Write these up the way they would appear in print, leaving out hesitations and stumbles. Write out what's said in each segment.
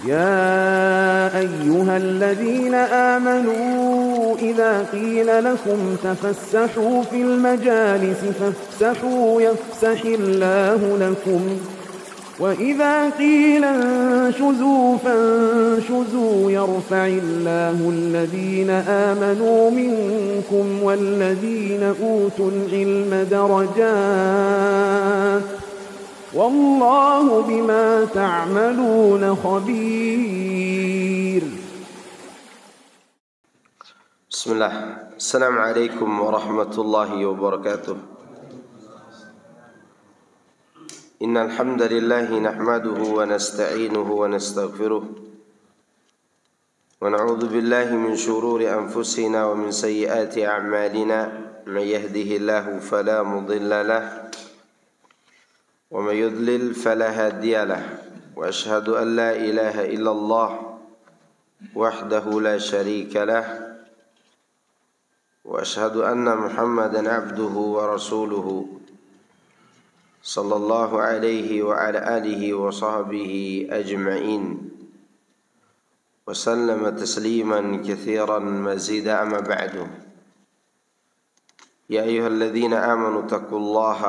يا أيها الذين آمنوا إذا قيل لكم تفسحوا في المجالس فافسحوا يفسح الله لكم وإذا قيل انشزوا فانشزوا يرفع الله الذين آمنوا منكم والذين أوتوا العلم درجات والله بما تعملون خبير. بسم الله. السلام عليكم ورحمة الله وبركاته. إن الحمد لله نحمده ونستعينه ونستغفره ونعوذ بالله من شرور أنفسنا ومن سيئات أعمالنا من يهده الله فلا مضل له ومن يضلل فلا هادي له وأشهد أن لا إله إلا الله وحده لا شريك له وأشهد أن محمدا عبده ورسوله صلى الله عليه وعلى آله وصحبه أجمعين وسلم تسليما كثيرا مزيدا. أما بعد، يا أيها الذين آمنوا اتقوا الله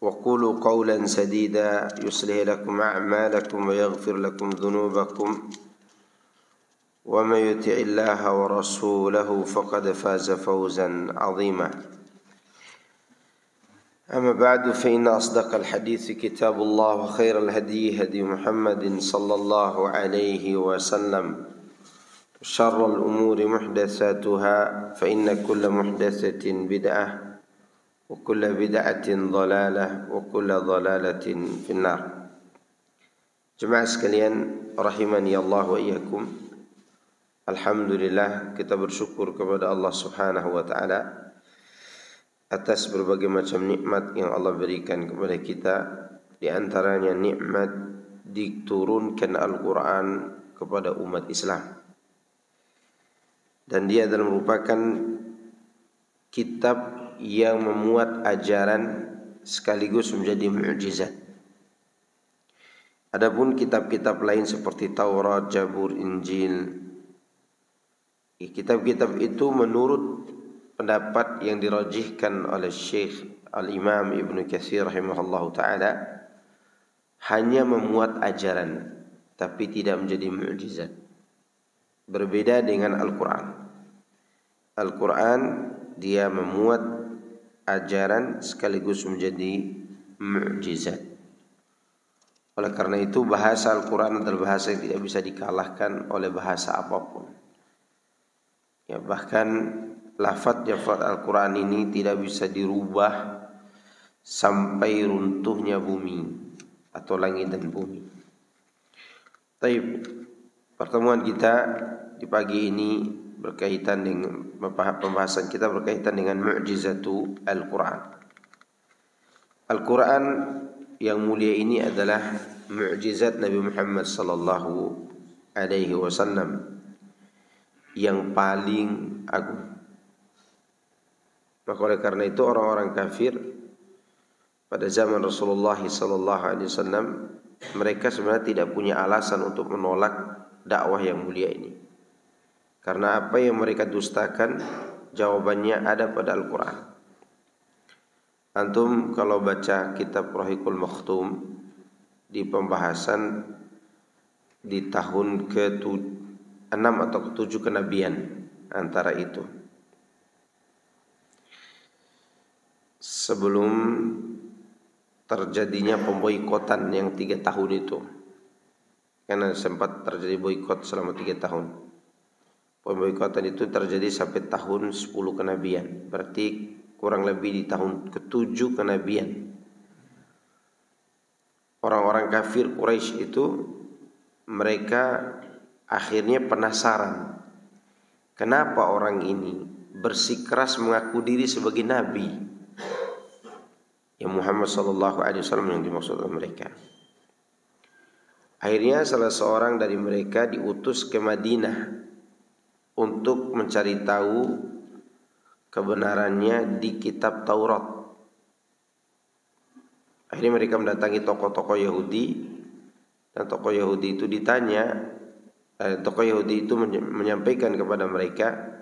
وقولوا قولا سديدا يصلح لكم أعمالكم ويغفر لكم ذنوبكم ومن يطع الله ورسوله فقد فاز فوزا عظيما. أما بعد، فإن أصدق الحديث كتاب الله وخير الهدي هدي محمد صلى الله عليه وسلم وشر الأمور محدثاتها فإن كل محدثة بدعة وكل بدعة ضلالة وكل ضلالة في النار. Jemaah sekalian rahimani Allah wa iyyakum. Alhamdulillah, kita bersyukur kepada Allah Subhanahu wa taala atas berbagai macam nikmat yang Allah berikan kepada kita. Di antaranya nikmat diturunkan Al-Quran kepada umat Islam, dan dia adalah merupakan kitab yang memuat ajaran sekaligus menjadi mukjizat. Adapun kitab-kitab lain seperti Taurat, Zabur, Injil, kitab-kitab itu menurut pendapat yang dirajihkan oleh Syekh Al-Imam Ibnu Katsir rahimahullahu ta'ala hanya memuat ajaran tapi tidak menjadi mukjizat. Berbeda dengan Al-Quran. Al-Quran dia memuat ajaran sekaligus menjadi mukjizat. Oleh karena itu bahasa Al-Quran adalah bahasa yang tidak bisa dikalahkan oleh bahasa apapun. Ya, bahkan lafaz Al-Quran ini tidak bisa dirubah sampai runtuhnya bumi atau langit dan bumi. Baik, pertemuan kita di pagi ini berkaitan dengan pembahasan kita berkaitan dengan mu'jizatu Al-Quran. Al-Quran yang mulia ini adalah mu'jizat Nabi Muhammad sallallahu alaihi wasallam yang paling agung. Maka oleh karena itu orang-orang kafir pada zaman Rasulullah sallallahu alaihi wasallam mereka sebenarnya tidak punya alasan untuk menolak dakwah yang mulia ini. Karena apa yang mereka dustakan jawabannya ada pada Al-Quran. Antum kalau baca kitab Rahiqul Makhtum di pembahasan di tahun ke-6 atau ke-7 kenabian antara itu, sebelum terjadinya pemboikotan yang 3 tahun itu, karena sempat terjadi boikot selama 3 tahun. Pemboikotan itu terjadi sampai tahun 10 kenabian, berarti kurang lebih di tahun ke-7 kenabian. Orang-orang kafir Quraisy itu mereka akhirnya penasaran, kenapa orang ini bersikeras mengaku diri sebagai nabi, yang Muhammad sallallahu alaihi wasallam yang dimaksud oleh mereka. Akhirnya salah seorang dari mereka diutus ke Madinah untuk mencari tahu kebenarannya di kitab Taurat. Akhirnya mereka mendatangi tokoh-tokoh Yahudi Dan tokoh Yahudi itu menyampaikan kepada mereka,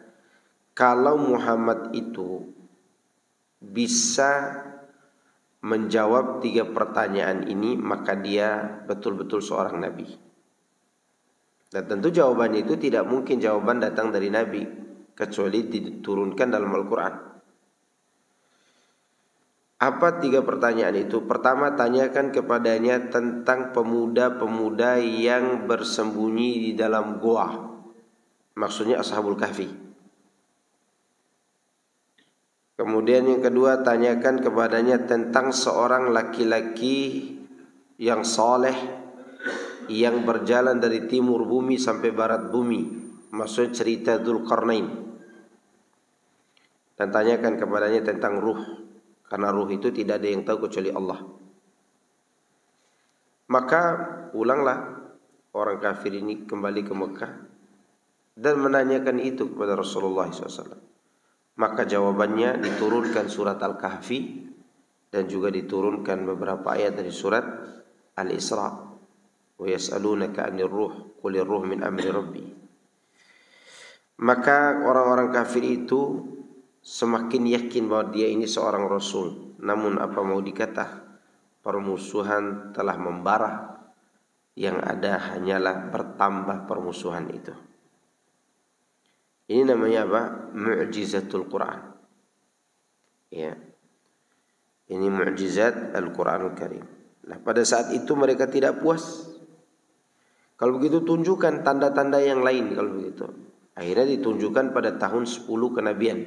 kalau Muhammad itu bisa menjawab 3 pertanyaan ini, maka dia betul-betul seorang nabi. Dan tentu jawabannya itu tidak mungkin jawaban datang dari nabi, kecuali diturunkan dalam Al-Quran. Apa 3 pertanyaan itu? Pertama, tanyakan kepadanya tentang pemuda-pemuda yang bersembunyi di dalam goa. Maksudnya Ashabul Kahfi. Kemudian yang kedua, tanyakan kepadanya tentang seorang laki-laki yang soleh yang berjalan dari timur bumi sampai barat bumi. Maksudnya cerita Dzulqarnain. Dan tanyakan kepadanya tentang ruh, karena ruh itu tidak ada yang tahu kecuali Allah. Maka ulanglah orang kafir ini kembali ke Mekah dan menanyakan itu kepada Rasulullah SAW. Maka jawabannya diturunkan surat Al-Kahfi dan juga diturunkan beberapa ayat dari surat Al-Isra. Wa yas'alunaka 'anir ruh qulir ruh min amri rabbi. Maka orang-orang kafir itu semakin yakin bahwa dia ini seorang rasul. Namun apa mau dikata, permusuhan telah membara. Yang ada hanyalah bertambah permusuhan itu. Ini namanya apa? Mu'jizatul Quran. Ya. Ini mu'jizat Al-Quranul Karim. Nah, pada saat itu mereka tidak puas. Kalau begitu tunjukkan tanda-tanda yang lain kalau begitu. Akhirnya ditunjukkan pada tahun 10 kenabian.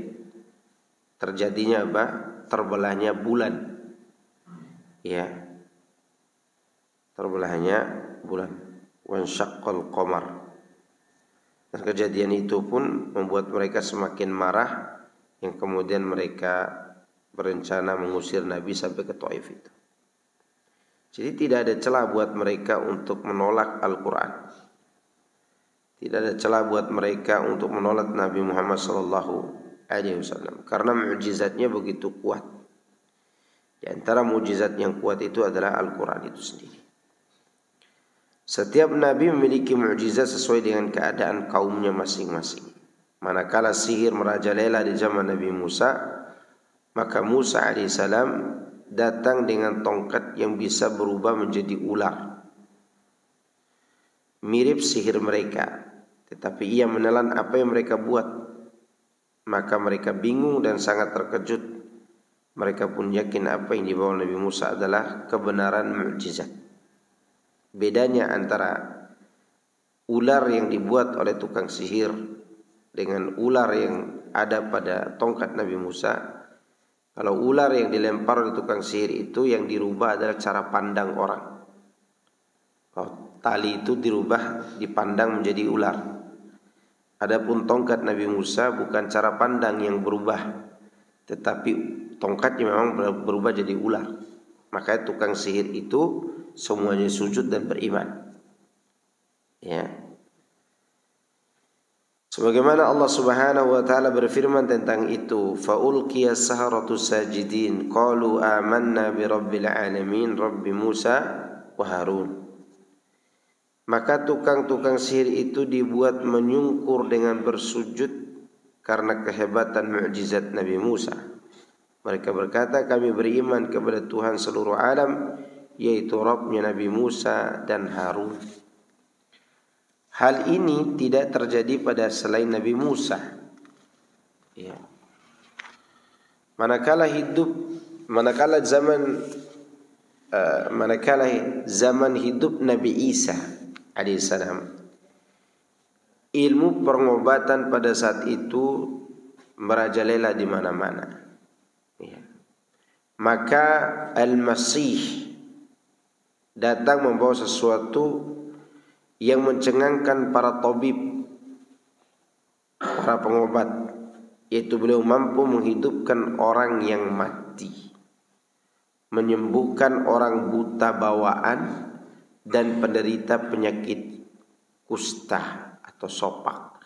Terjadinya apa? Terbelahnya bulan. Ya. Terbelahnya bulan. Wansyaqqal qamar. Dan kejadian itu pun membuat mereka semakin marah, yang kemudian mereka berencana mengusir Nabi sampai ke Taif itu. Jadi tidak ada celah buat mereka untuk menolak Al-Quran. Tidak ada celah buat mereka untuk menolak Nabi Muhammad SAW, karena mukjizatnya begitu kuat. Di antara mukjizat yang kuat itu adalah Al-Quran itu sendiri. Setiap nabi memiliki mukjizat sesuai dengan keadaan kaumnya masing-masing. Manakala sihir merajalela di zaman Nabi Musa, maka Musa alaihissalam datang dengan tongkat yang bisa berubah menjadi ular. Mirip sihir mereka, tetapi ia menelan apa yang mereka buat. Maka mereka bingung dan sangat terkejut. Mereka pun yakin apa yang dibawa Nabi Musa adalah kebenaran mukjizat. Bedanya antara ular yang dibuat oleh tukang sihir dengan ular yang ada pada tongkat Nabi Musa. Kalau ular yang dilempar oleh tukang sihir itu yang dirubah adalah cara pandang orang. Kalau tali itu dirubah, dipandang menjadi ular. Adapun tongkat Nabi Musa bukan cara pandang yang berubah, tetapi tongkatnya memang berubah jadi ular. Makanya tukang sihir itu semuanya sujud dan beriman. Ya. Sebagaimana Allah Subhanahu wa taala berfirman tentang itu, fa ulqiya saharatu sajidin qalu amanna bi rabbil alamin rabbi Musa wa Harun. Maka tukang-tukang sihir itu dibuat menyungkur dengan bersujud karena kehebatan mukjizat Nabi Musa. Mereka berkata, kami beriman kepada Tuhan seluruh alam, yaitu Rabbnya Nabi Musa dan Harun. Hal ini tidak terjadi pada selain Nabi Musa. Ya. Manakala zaman hidup Nabi Isa alaihissalam, ilmu pengobatan pada saat itu merajalela di mana-mana. Ya. Maka Al-Masih datang membawa sesuatu yang mencengangkan para tabib, para pengobat, yaitu beliau mampu menghidupkan orang yang mati, menyembuhkan orang buta bawaan dan penderita penyakit kusta atau sopak.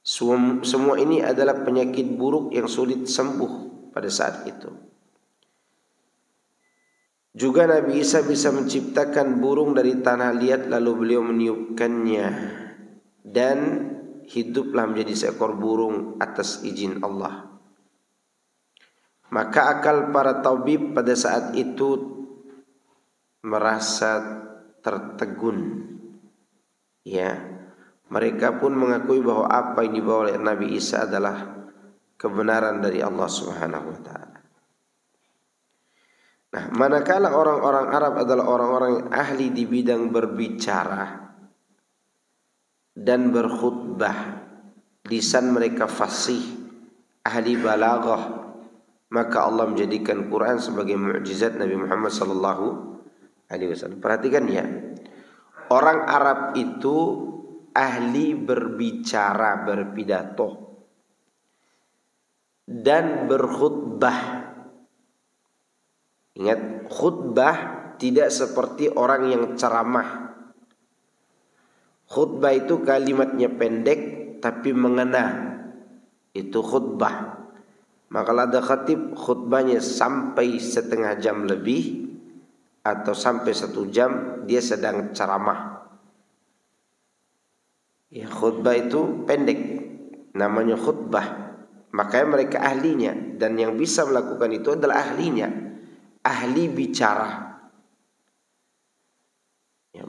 Semua ini adalah penyakit buruk yang sulit sembuh pada saat itu. Juga Nabi Isa bisa menciptakan burung dari tanah liat lalu beliau meniupkannya dan hiduplah menjadi seekor burung atas izin Allah. Maka akal para tabib pada saat itu merasa tertegun. Ya, mereka pun mengakui bahwa apa yang dibawa oleh Nabi Isa adalah kebenaran dari Allah Subhanahu wa taala. Nah, manakala orang-orang Arab adalah orang-orang yang ahli di bidang berbicara dan berkhutbah, lisan mereka fasih, ahli balaghah, maka Allah menjadikan Quran sebagai mukjizat Nabi Muhammad sallallahu alaihi wasallam. Perhatikan ya. Orang Arab itu ahli berbicara, berpidato dan berkhutbah. Ingat, khutbah tidak seperti orang yang ceramah. Khutbah itu kalimatnya pendek tapi mengena. Itu khutbah. Maka ada khatib khutbahnya sampai setengah jam lebih atau sampai 1 jam dia sedang ceramah. Ya, khutbah itu pendek, namanya khutbah. Makanya mereka ahlinya, dan yang bisa melakukan itu adalah ahlinya. Ahli bicara. Ya.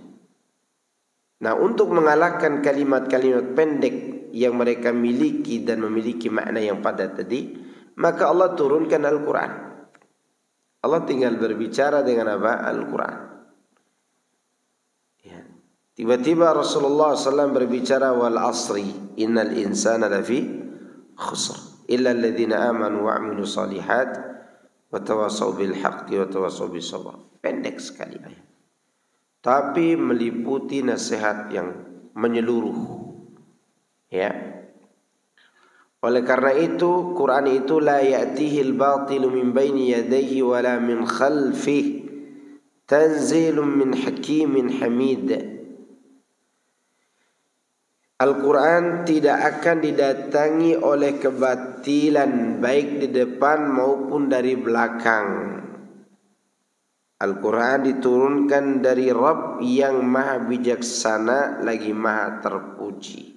Nah, untuk mengalahkan kalimat-kalimat pendek yang mereka miliki dan memiliki makna yang padat tadi, maka Allah turunkan Al-Quran. Allah tinggal berbicara dengan apa? Al-Quran. Ya. Tiba-tiba Rasulullah SAW berbicara, wal asri innal insana lafi khusr illa alladhina amanu wa aminu salihat watawassaw bil haqqi watawassaw bis sabr. Pendek sekali ayat, tapi meliputi nasihat yang menyeluruh. Ya. Oleh karena itu Quran itu la ya'tihil batilu min baini yadayhi wala min khalfihi tanzilun min hakimin hamid. Al-Quran tidak akan didatangi oleh kebatilan baik di depan maupun dari belakang. Al-Quran diturunkan dari Rabb yang maha bijaksana lagi maha terpuji.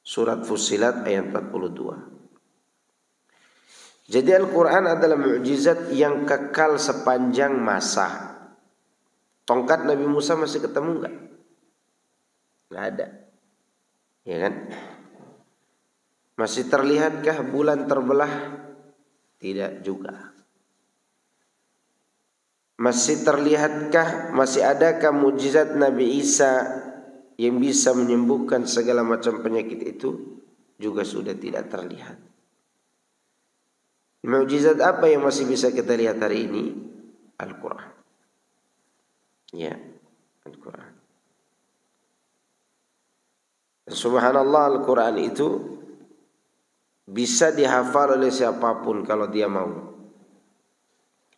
Surat Fussilat ayat 42. Jadi Al-Quran adalah mukjizat yang kekal sepanjang masa. Tongkat Nabi Musa masih ketemu enggak? Nggak ada, ya kan? Masih terlihatkah bulan terbelah? Tidak juga. Masih terlihatkah, masih adakah mukjizat Nabi Isa yang bisa menyembuhkan segala macam penyakit itu? Juga sudah tidak terlihat. Mukjizat apa yang masih bisa kita lihat hari ini? Al-Quran. Ya, Al-Quran. Subhanallah, Al-Quran itu bisa dihafal oleh siapapun kalau dia mau.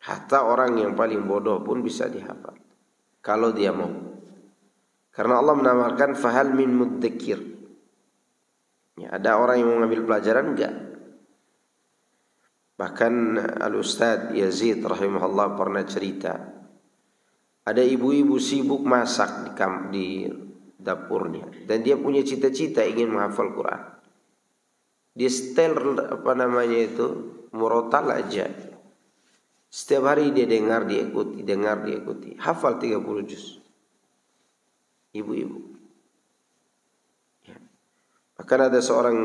Hatta orang yang paling bodoh pun bisa dihafal kalau dia mau. Karena Allah menawarkan fahal min mudzakir. Ya, ada orang yang mau ngambil pelajaran enggak? Bahkan Al-Ustadz Yazid rahimahullah pernah cerita, ada ibu-ibu sibuk masak di dapurnya, dan dia punya cita-cita ingin menghafal Quran. Dia setel murotal aja. Setiap hari dia dengar, dia ikuti. Hafal 30 juz. Ibu-ibu. Ya. Bahkan ada seorang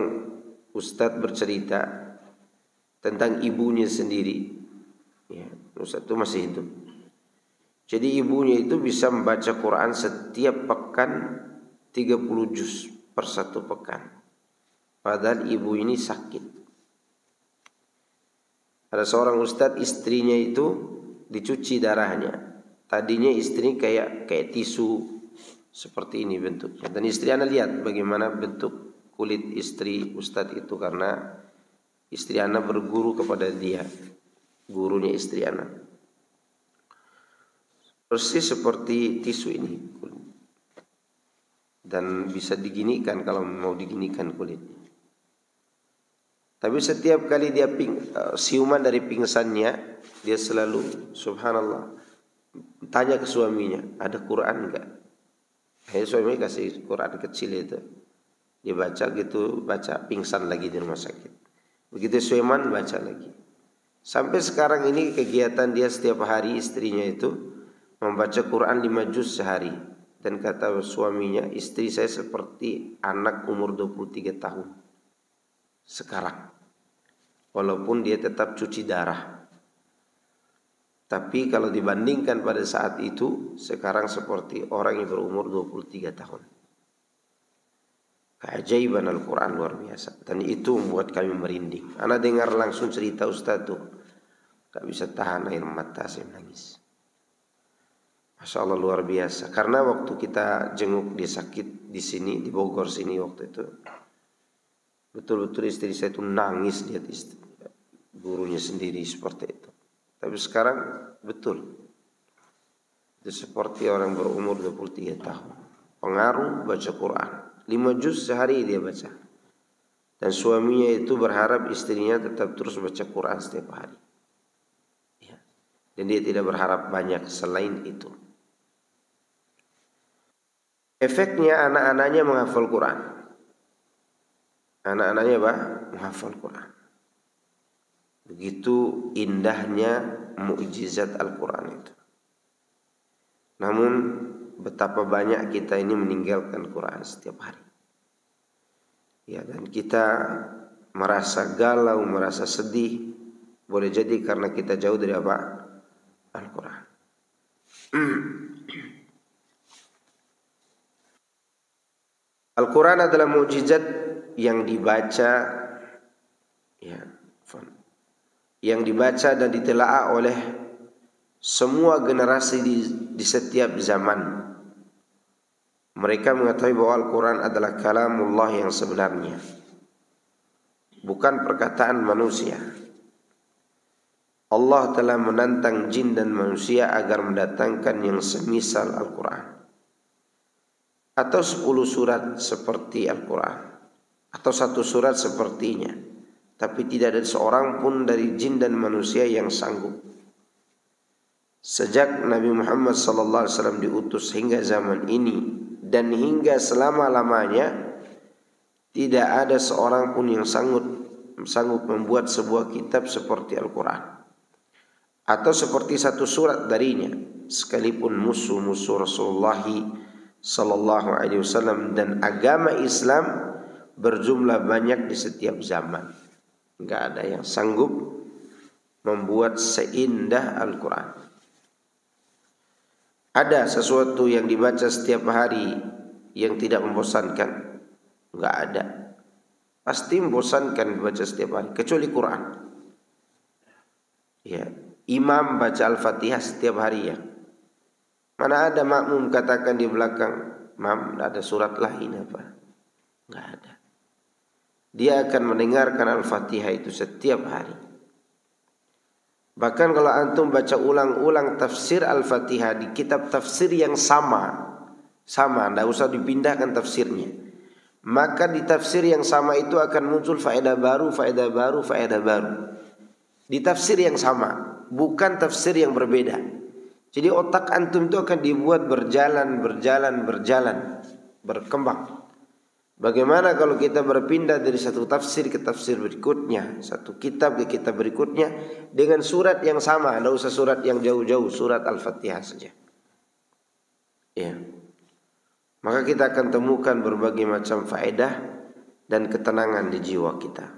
ustadz bercerita tentang ibunya sendiri. Ya, ustadz itu masih hidup. Jadi ibunya itu bisa membaca Quran setiap pekan 30 juz per 1 pekan. Padahal ibu ini sakit. Ada seorang ustadz, istrinya itu dicuci darahnya. Tadinya istri kayak tisu seperti ini bentuknya. Dan istri ana lihat bagaimana bentuk kulit istri ustadz itu, karena istri ana berguru kepada dia, gurunya istri ana. Persis seperti tisu ini, dan bisa diginikan kalau mau diginikan kulitnya. Tapi setiap kali dia siuman dari pingsannya, dia selalu subhanallah tanya ke suaminya, ada Quran enggak? Suaminya kasih Quran kecil itu. Dia baca gitu, baca pingsan lagi di rumah sakit. Begitu Sulaiman baca lagi. Sampai sekarang ini kegiatan dia setiap hari istrinya itu membaca Quran 5 juz sehari. Dan kata suaminya, istri saya seperti anak umur 23 tahun sekarang. Walaupun dia tetap cuci darah. Tapi kalau dibandingkan pada saat itu, sekarang seperti orang yang berumur 23 tahun. Keajaiban Al-Quran luar biasa. Dan itu membuat kami merinding. Ana dengar langsung cerita Ustaz tuh, gak bisa tahan air mata, saya menangis. Masya Allah luar biasa. Karena waktu kita jenguk dia sakit di sini, di Bogor sini waktu itu, betul-betul istri saya itu nangis lihat gurunya sendiri seperti itu. Tapi sekarang betul, itu seperti orang berumur 23 tahun. Pengaruh baca Quran 5 juz sehari dia baca. Dan suaminya itu berharap istrinya tetap terus baca Quran setiap hari ya. Dan dia tidak berharap banyak selain itu. Efeknya anak-anaknya menghafal Quran. Anak-anaknya apa? Menghafal Quran. Begitu indahnya mukjizat Al-Quran itu. Namun betapa banyak kita ini meninggalkan Quran setiap hari. Ya, dan kita merasa galau, merasa sedih. Boleh jadi karena kita jauh dari apa? Al-Quran. Al-Quran adalah mukjizat yang dibaca, ya, yang dibaca dan ditelaah oleh semua generasi di setiap zaman. Mereka mengetahui bahwa Al-Quran adalah kalamullah yang sebenarnya, bukan perkataan manusia. Allah telah menantang jin dan manusia agar mendatangkan yang semisal Al-Quran, atau 10 surat seperti Al-Quran, atau 1 surat sepertinya. Tapi tidak ada seorang pun dari jin dan manusia yang sanggup. Sejak Nabi Muhammad SAW diutus hingga zaman ini dan hingga selama-lamanya, tidak ada seorang pun yang sanggup membuat sebuah kitab seperti Al-Quran, atau seperti 1 surat darinya, sekalipun musuh-musuh Rasulullah SAW dan agama Islam berjumlah banyak di setiap zaman. Enggak ada yang sanggup membuat seindah Al-Quran. Ada sesuatu yang dibaca setiap hari yang tidak membosankan? Enggak ada. Pasti membosankan dibaca setiap hari, kecuali Quran. Ya, imam baca Al-Fatihah setiap hari ya. Mana ada makmum katakan di belakang, "Mam, ada surat lain apa?" Enggak ada. Dia akan mendengarkan Al-Fatihah itu setiap hari. Bahkan kalau antum baca ulang-ulang tafsir Al-Fatihah di kitab tafsir yang sama, tidak usah dipindahkan tafsirnya, maka di tafsir yang sama itu akan muncul faedah baru. Di tafsir yang sama, bukan tafsir yang berbeda. Jadi otak antum itu akan dibuat berjalan, berkembang. Bagaimana kalau kita berpindah dari satu tafsir ke tafsir berikutnya, satu kitab ke kitab berikutnya dengan surat yang sama, tidak usah surat yang jauh-jauh, surat Al-Fatihah saja. Ya. Maka kita akan temukan berbagai macam faedah dan ketenangan di jiwa kita.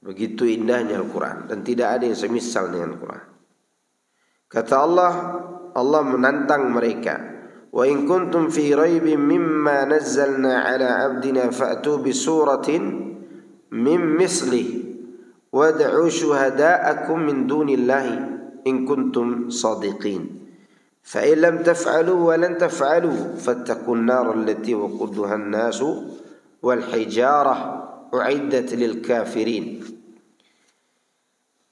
Begitu indahnya Al-Quran dan tidak ada yang semisal dengan Al-Quran. Kata Allah menantang mereka, "Wa in kuntum fi raibin mimma nazzalna ala 'abdina fa'tu bi suratin min mislihi wad'u syuhada'akum min dunillahi in kuntum shadiqin fa in lam taf'alu wa lan taf'alu fattaqun nar allati waquduha an-nasu wal hijarah u'iddat lil kafirin."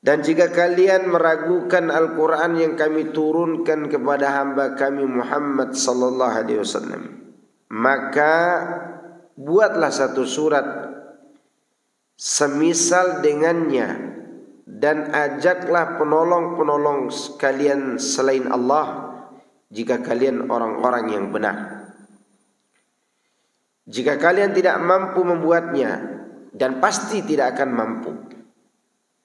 Dan jika kalian meragukan Al-Quran yang kami turunkan kepada hamba kami Muhammad sallallahu alaihi wasallam, maka buatlah 1 surat semisal dengannya dan ajaklah penolong-penolong kalian selain Allah jika kalian orang-orang yang benar. Jika kalian tidak mampu membuatnya, dan pasti tidak akan mampu,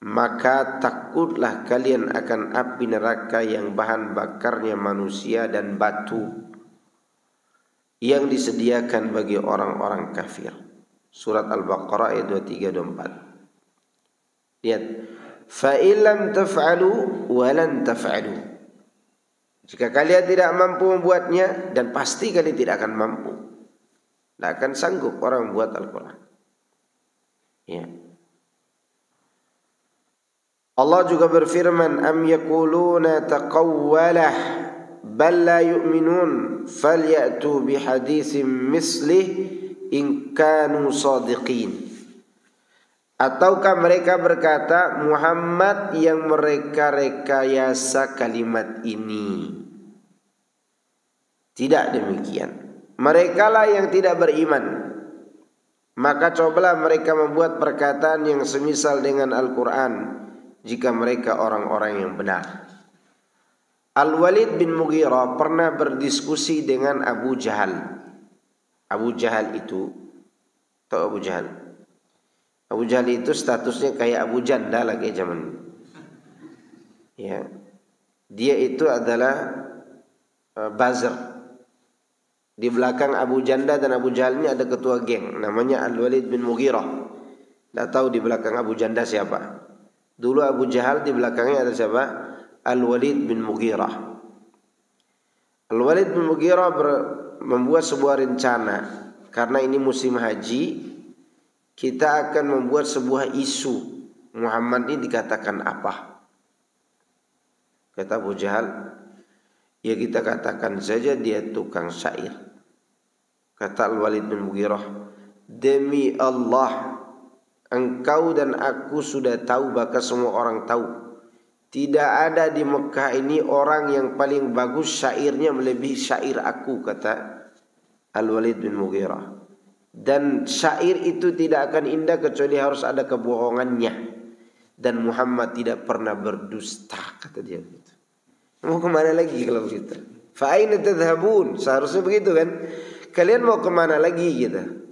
maka takutlah kalian akan api neraka yang bahan bakarnya manusia dan batu yang disediakan bagi orang-orang kafir. Surat Al-Baqarah ayat 23-24. Lihat, fa illam taf'alu wa lan taf'alu. Jika kalian tidak mampu membuatnya, dan pasti kalian tidak akan mampu, tidak akan sanggup orang membuat Al-Quran. Ya. Allah juga berfirman, am yaquluna taqawwalah bal la yu'minun falyatu bihaditsin mislih in kanu shadiqin. Ataukah mereka berkata, Muhammad yang mereka rekayasa kalimat ini? Tidak demikian. Merekalah yang tidak beriman. Maka cobalah mereka membuat perkataan yang semisal dengan Al-Quran jika mereka orang-orang yang benar. Al-Walid bin Mughirah pernah berdiskusi dengan Abu Jahal. Abu Jahal itu, tahu Abu Jahal? Abu Jahal itu statusnya kayak Abu Janda lah kayak zaman. Ya. Dia itu adalah buzzer. Di belakang Abu Janda dan Abu Jahal ini ada ketua geng namanya Al-Walid bin Mughirah. Tidak tahu di belakang Abu Janda siapa. Dulu Abu Jahal, di belakangnya ada siapa? Al-Walid bin Mughirah. Al-Walid bin Mughirah membuat sebuah rencana. Karena ini musim haji, kita akan membuat sebuah isu. Muhammad ini dikatakan apa? Kata Abu Jahal, ya kita katakan saja dia tukang syair. Kata Al-Walid bin Mughirah, demi Allah, engkau dan aku sudah tahu, bahkan semua orang tahu, tidak ada di Mekah ini orang yang paling bagus syairnya melebihi syair aku, kata Al-Walid bin Mughirah. Dan syair itu tidak akan indah kecuali harus ada kebohongannya. Dan Muhammad tidak pernah berdusta, kata dia begitu. Mau kemana lagi kalau begitu? Fa aina tadhhabun? Seharusnya begitu kan? Kalian mau kemana lagi gitu?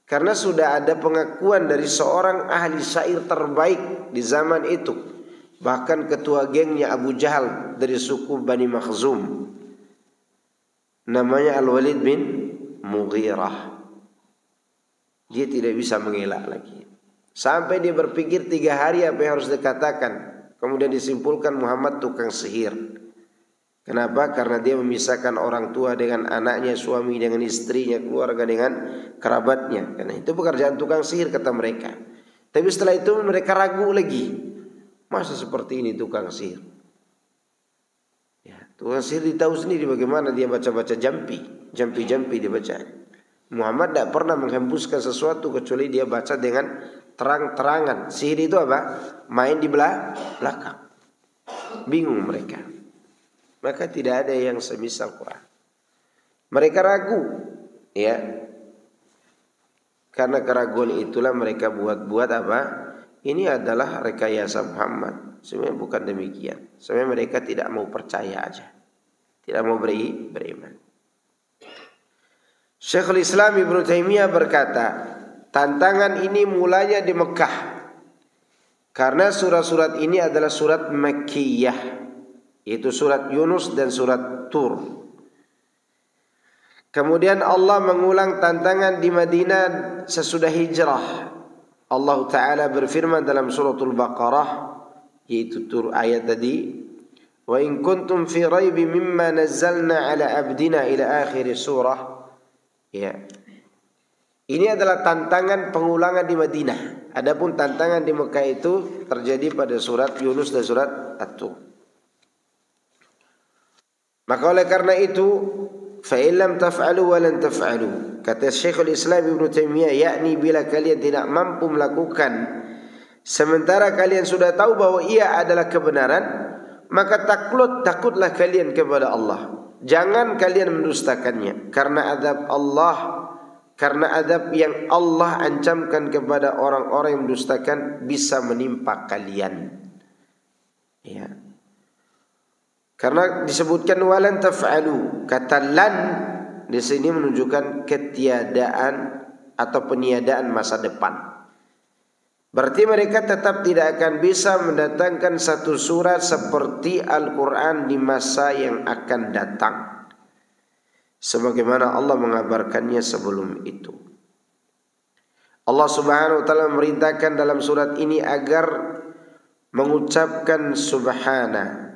Karena sudah ada pengakuan dari seorang ahli syair terbaik di zaman itu. Bahkan ketua gengnya Abu Jahal dari suku Bani Makhzum, namanya Al-Walid bin Mughirah. Dia tidak bisa mengelak lagi. Sampai dia berpikir 3 hari apa yang harus dikatakan. Kemudian disimpulkan Muhammad tukang sihir. Kenapa? Karena dia memisahkan orang tua dengan anaknya, suami dengan istrinya, keluarga dengan kerabatnya. Karena itu pekerjaan tukang sihir kata mereka. Tapi setelah itu mereka ragu lagi. Masa seperti ini tukang sihir? Ya, tukang sihir ditahu sendiri bagaimana dia baca-baca jampi dia baca. Muhammad tidak pernah menghembuskan sesuatu kecuali dia baca dengan terang-terangan. Sihir itu apa? Main di belakang. Bingung mereka. Maka tidak ada yang semisal Quran. Mereka ragu, ya. Karena keraguan itulah mereka buat apa? Ini adalah rekayasa Muhammad. Sebenarnya bukan demikian. Sebenarnya mereka tidak mau percaya aja. Tidak mau beriman. Syekhul Islam Ibnu Taimiyah berkata, tantangan ini mulanya di Mekah. Karena surat-surat ini adalah surat Makkiyah. Yaitu surat Yunus dan surat Tur. Kemudian Allah mengulang tantangan di Madinah sesudah hijrah. Allah Ta'ala berfirman dalam suratul Baqarah, yaitu Tur ayat tadi, wa in kuntum fi raibi mimma nazzalna ala abdina ila akhir surah. Ya. Ini adalah tantangan pengulangan di Madinah. Adapun tantangan di Mekah itu terjadi pada surat Yunus dan surat At-Tur. Maka oleh karena itu, fa illam taf'alu wa lan taf'alu, kata Syekhul Islam Ibnu Taimiyah, yakni bila kalian tidak mampu melakukan sementara kalian sudah tahu bahwa ia adalah kebenaran, maka takutlah kalian kepada Allah. Jangan kalian mendustakannya, karena azab Allah karena adab yang Allah ancamkan kepada orang-orang yang mendustakan bisa menimpa kalian. Ya. Karena disebutkan walan taf'alu, kata lan di sini menunjukkan ketiadaan atau peniadaan masa depan. Berarti mereka tetap tidak akan bisa mendatangkan satu surat seperti Al-Quran di masa yang akan datang, sebagaimana Allah mengabarkannya sebelum itu. Allah Subhanahu wa taala memerintahkan dalam surat ini agar mengucapkan subhana,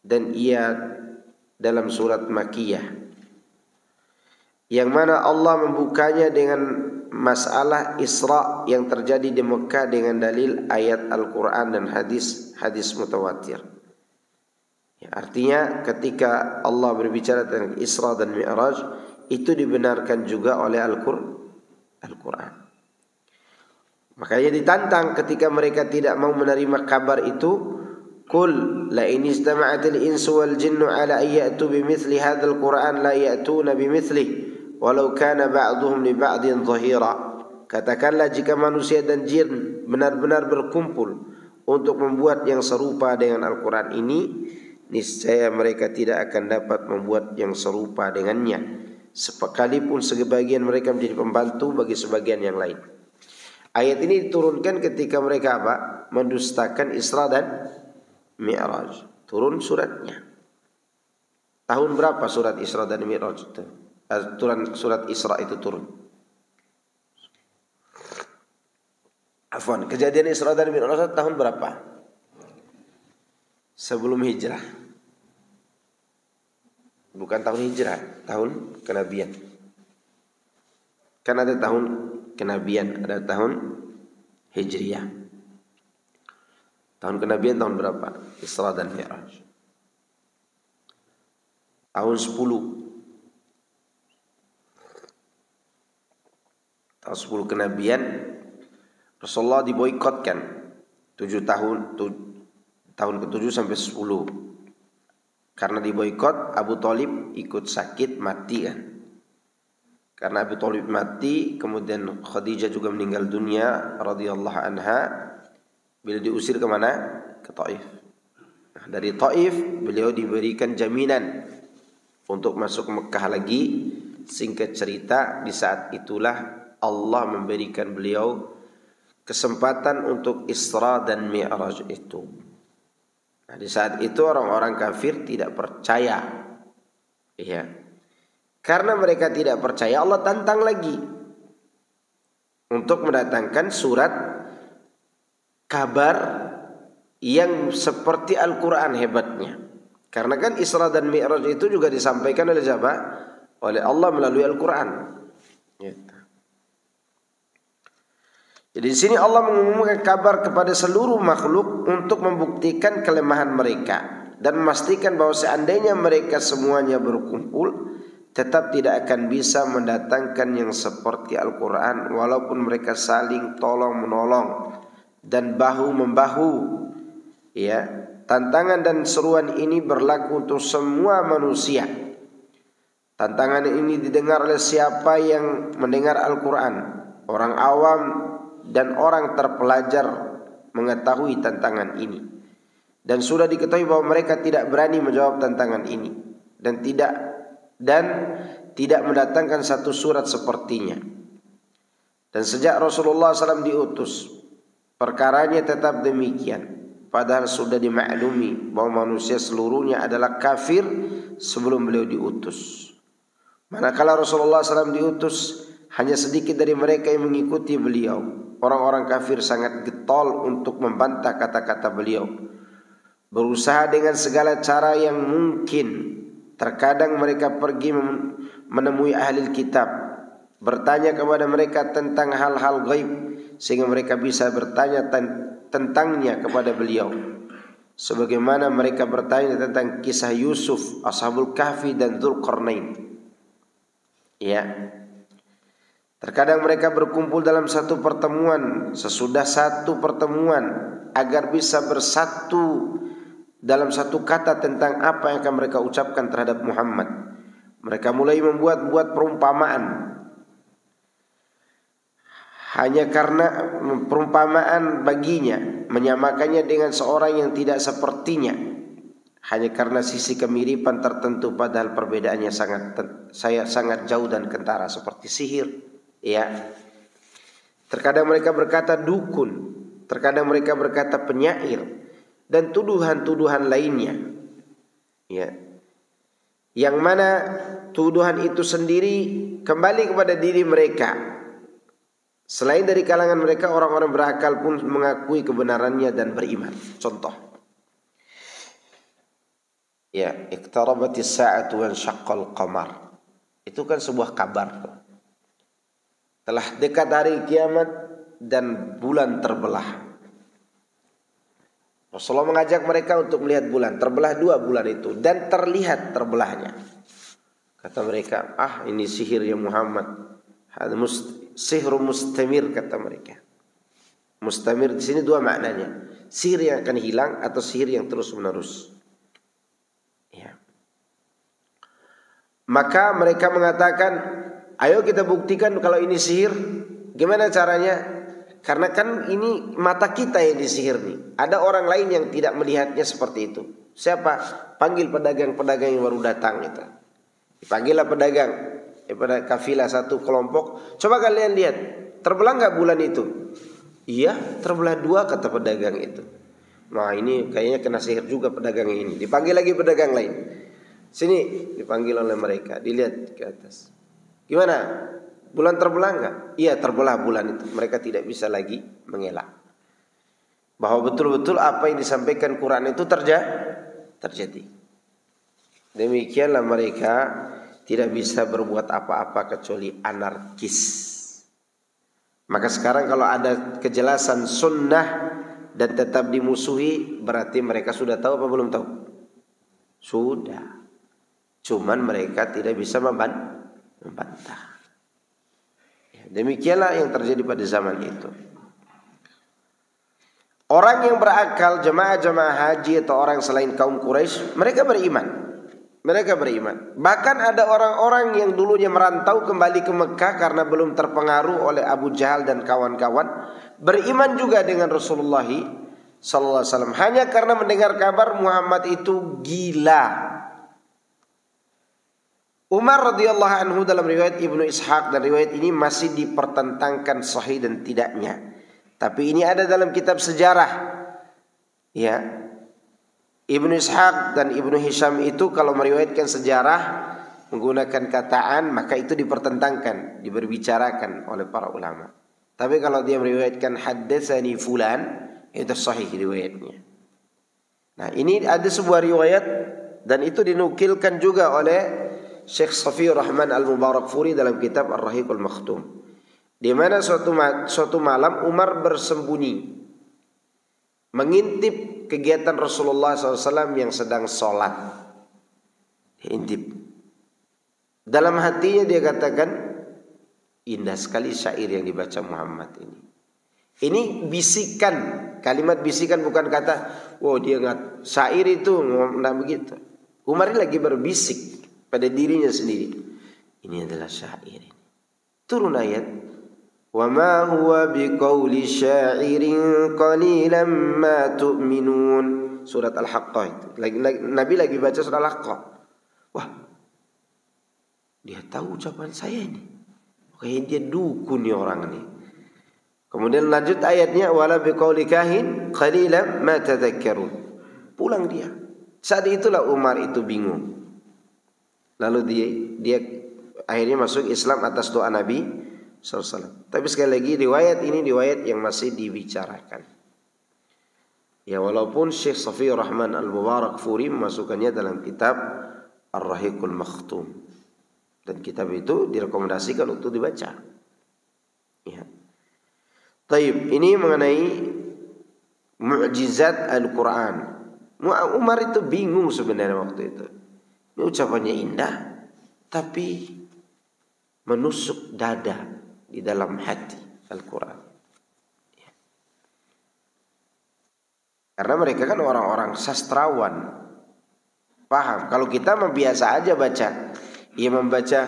dan ia dalam surat Makkiyah, yang mana Allah membukanya dengan masalah Isra yang terjadi di Mekah dengan dalil ayat Al-Quran dan hadis mutawatir. Ya, artinya ketika Allah berbicara tentang Isra dan Mi'raj, itu dibenarkan juga oleh Al-Quran. Makanya ditantang ketika mereka tidak mau menerima kabar itu. Qul la in istama'atil insu wal jinnu ala an ya'tu bimithli hadzal Qur'an la ya'tuna bimithlihi walau kana ba'dhum li ba'din dhahira. Katakanlah, jika manusia dan jin benar-benar berkumpul untuk membuat yang serupa dengan Al-Quran ini, niscaya mereka tidak akan dapat membuat yang serupa dengannya, sekalipun sebagian mereka menjadi pembantu bagi sebagian yang lain. Ayat ini diturunkan ketika mereka mendustakan Isra dan Mi'raj. Turun suratnya. Tahun berapa surat Isra dan Mi'raj itu? Surat Isra itu turun. Afwan, kejadian Isra dan Mi'raj tahun berapa? Sebelum hijrah. Bukan tahun hijrah, tahun kenabian. Kan ada tahun kenabian, ada tahun hijriyah. Tahun kenabian tahun berapa? Isra dan Mi'raj. Tahun 10. Tahun 10 kenabian, Rasulullah diboikotkan 7 tahun, tahun ke-7 sampai 10. Karena diboikot, Abu Thalib ikut sakit, mati kan. Karena Abu Thalib mati, kemudian Khadijah juga meninggal dunia radhiyallahu anha. Beliau diusir ke mana? Ke Taif. Nah, dari Taif beliau diberikan jaminan untuk masuk Mekah lagi. Singkat cerita, di saat itulah Allah memberikan beliau kesempatan untuk Isra dan Mi'raj itu. Nah, di saat itu orang-orang kafir tidak percaya. Ya. Karena mereka tidak percaya, Allah tantang lagi untuk mendatangkan surat kabar yang seperti Al-Quran hebatnya. Karena kan Isra dan Mi'raj itu juga disampaikan oleh siapa? Oleh Allah melalui Al-Quran. Gitu. Jadi di sini Allah mengumumkan kabar kepada seluruh makhluk untuk membuktikan kelemahan mereka dan memastikan bahwa seandainya mereka semuanya berkumpul, tetap tidak akan bisa mendatangkan yang seperti Al-Quran, walaupun mereka saling tolong menolong dan bahu-membahu. Ya, tantangan dan seruan ini berlaku untuk semua manusia. Tantangan ini didengar oleh siapa yang mendengar Al-Quran. Orang awam dan orang terpelajar mengetahui tantangan ini. Dan sudah diketahui bahwa mereka tidak berani menjawab tantangan ini dan tidak mendatangkan satu surat sepertinya. Dan sejak Rasulullah SAW diutus, perkaranya tetap demikian. Padahal sudah dimaklumi bahwa manusia seluruhnya adalah kafir sebelum beliau diutus. Manakala Rasulullah SAW diutus, hanya sedikit dari mereka yang mengikuti beliau. Orang-orang kafir sangat getol untuk membantah kata-kata beliau, berusaha dengan segala cara yang mungkin. Terkadang mereka pergi menemui ahli kitab, bertanya kepada mereka tentang hal-hal gaib, sehingga mereka bisa bertanya tentangnya kepada beliau. Sebagaimana mereka bertanya tentang kisah Yusuf, Ashabul Kahfi dan Dzulqarnain. Ya. Terkadang mereka berkumpul dalam satu pertemuan, sesudah satu pertemuan, agar bisa bersatu dalam satu kata tentang apa yang akan mereka ucapkan terhadap Muhammad. Mereka mulai membuat perumpamaan hanya karena perumpamaan baginya, menyamakannya dengan seorang yang tidak sepertinya, hanya karena sisi kemiripan tertentu, padahal perbedaannya sangat jauh dan kentara, seperti sihir. Ya, terkadang mereka berkata dukun, terkadang mereka berkata penyair, dan tuduhan-tuduhan lainnya. Ya, yang mana tuduhan itu sendiri kembali kepada diri mereka. Selain dari kalangan mereka, orang-orang berakal pun mengakui kebenarannya dan beriman. Contoh, ya, iqtarabatis sa'atu wa syaqqal qamar. Itu kan sebuah kabar. Telah dekat hari kiamat dan bulan terbelah. Rasulullah mengajak mereka untuk melihat bulan. Terbelah 2 bulan itu dan terlihat terbelahnya. Kata mereka, ini sihir ya Muhammad. Sihru mustamir, kata mereka. Mustamir di sini 2 maknanya. Sihir yang akan hilang atau sihir yang terus menerus. Ya. Maka mereka mengatakan, ayo kita buktikan kalau ini sihir. Gimana caranya? Karena kan ini mata kita yang disihir nih. Ada orang lain yang tidak melihatnya seperti itu. Siapa? Panggil pedagang-pedagang yang baru datang itu. Dipanggillah pedagang pada kafilah satu kelompok. Coba kalian lihat, terbelah nggak bulan itu? Iya, terbelah 2, kata pedagang itu. Nah, ini kayaknya kena sihir juga pedagang ini. Dipanggil lagi pedagang lain. Sini, dipanggil oleh mereka. Dilihat ke atas. Gimana? Bulan terbelah nggak? Iya, terbelah bulan itu. Mereka tidak bisa lagi mengelak bahwa betul-betul apa yang disampaikan Quran itu terjadi. Demikianlah mereka tidak bisa berbuat apa-apa kecuali anarkis. Maka sekarang kalau ada kejelasan sunnah dan tetap dimusuhi, berarti mereka sudah tahu apa belum tahu? Sudah. Cuman mereka tidak bisa membantah. Demikianlah yang terjadi pada zaman itu. Orang yang berakal, jemaah-jemaah haji atau orang selain kaum Quraisy, mereka beriman. Mereka beriman. Bahkan ada orang-orang yang dulunya merantau kembali ke Mekah karena belum terpengaruh oleh Abu Jahal dan kawan-kawan, beriman juga dengan Rasulullah sallallahu alaihi wasallam hanya karena mendengar kabar Muhammad itu gila. Umar radhiyallahu anhu dalam riwayat Ibnu Ishaq, dan riwayat ini masih dipertentangkan sahih dan tidaknya. Tapi ini ada dalam kitab sejarah. Ya. Ibnu Ishaq dan Ibnu Hisham itu kalau meriwayatkan sejarah menggunakan kataan, maka itu dipertentangkan, diberbicarakan oleh para ulama. Tapi kalau dia meriwayatkan haddatsani fulan, itu sahih riwayatnya. Nah, ini ada sebuah riwayat dan itu dinukilkan juga oleh Syekh Safiur Rahman Al-Mubarakfuri dalam kitab Ar-Rahiqul Makhtum, di mana suatu malam Umar bersembunyi mengintip kegiatan Rasulullah SAW yang sedang sholat. Diintip. Dalam hatinya dia katakan, indah sekali syair yang dibaca Muhammad ini. Ini bisikan, kalimat bisikan, bukan kata, wow dia nggak syair itu, nggak begitu. Umar ini lagi berbisik pada dirinya sendiri. Ini adalah syair ini. Turun ayat, wa ma huwa biqauli syairin qalilan ma tu'minun. Surat Al-Haqqah itu. Nabi lagi baca surat Al-Haqqah. Wah, dia tahu ucapan saya ini. Kayaknya dia dukun nih orang ini. Kemudian lanjut ayatnya, wala biqauli kahin qalilan ma tadhakkarun. Pulang dia. Saat itulah Umar itu bingung. Lalu dia akhirnya masuk Islam atas doa Nabi SAW. Tapi sekali lagi riwayat ini riwayat yang masih dibicarakan. Ya, walaupun Syekh Safiur Rahman Al-Mubarakfuri memasukkannya dalam kitab Ar-Rahiqul Makhtum, dan kitab itu direkomendasikan untuk dibaca. Ya. Taib, ini mengenai mukjizat Al-Quran. Umar itu bingung sebenarnya waktu itu. Ini ucapannya indah, tapi menusuk dada di dalam hati Al-Quran. Ya. Karena mereka kan orang-orang sastrawan, paham. Kalau kita biasa aja baca, ia membaca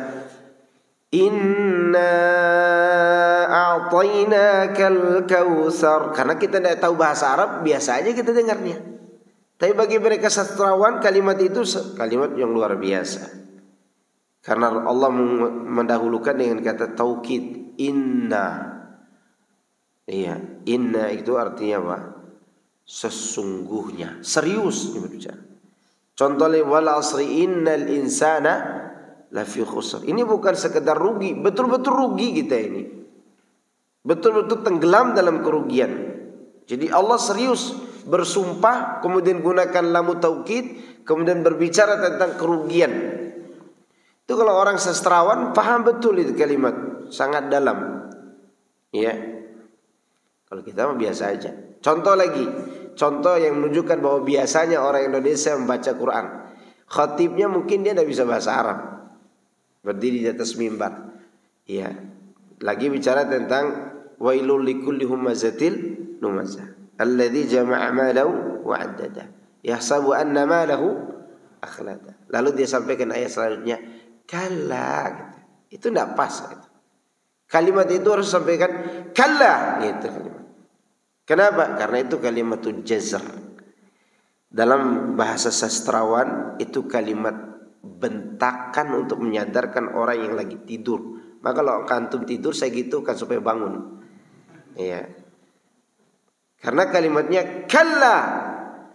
inna a'tainakal kautsar. Karena kita tidak tahu bahasa Arab, biasa aja kita dengarnya. Tapi bagi mereka sastrawan, kalimat itu kalimat yang luar biasa. Karena Allah mendahulukan dengan kata taukid, inna. Iya, inna itu artinya apa? Sesungguhnya, serius berbicara. Contohnya wal asri innal insana lafi khusr. Ini bukan sekedar rugi, betul-betul rugi kita ini. Betul-betul tenggelam dalam kerugian. Jadi Allah serius bersumpah, kemudian gunakan lamu taukid, kemudian berbicara tentang kerugian. Itu kalau orang sastrawan paham betul itu kalimat, sangat dalam. Ya. Kalau kita mah biasa aja. Contoh lagi, contoh yang menunjukkan bahwa biasanya orang Indonesia membaca Quran. Khatibnya mungkin dia tidak bisa bahasa Arab, berdiri di atas mimbar. Ya. Lagi bicara tentang wailul likulli humazatil lumazah alladzi jama'a malahu wa 'addada yahsabu anna malahu akhlada. Lalu dia sampaikan ayat selanjutnya, kalla gitu. Itu tidak pas gitu. Kalimat itu harus sampaikan kalla gitu kalimat. Kenapa? Karena itu kalimatul jazr. Dalam bahasa sastrawan itu kalimat bentakan untuk menyadarkan orang yang lagi tidur. Maka kalau antum tidur saya gitu kan supaya bangun. Iya. Karena kalimatnya kalla.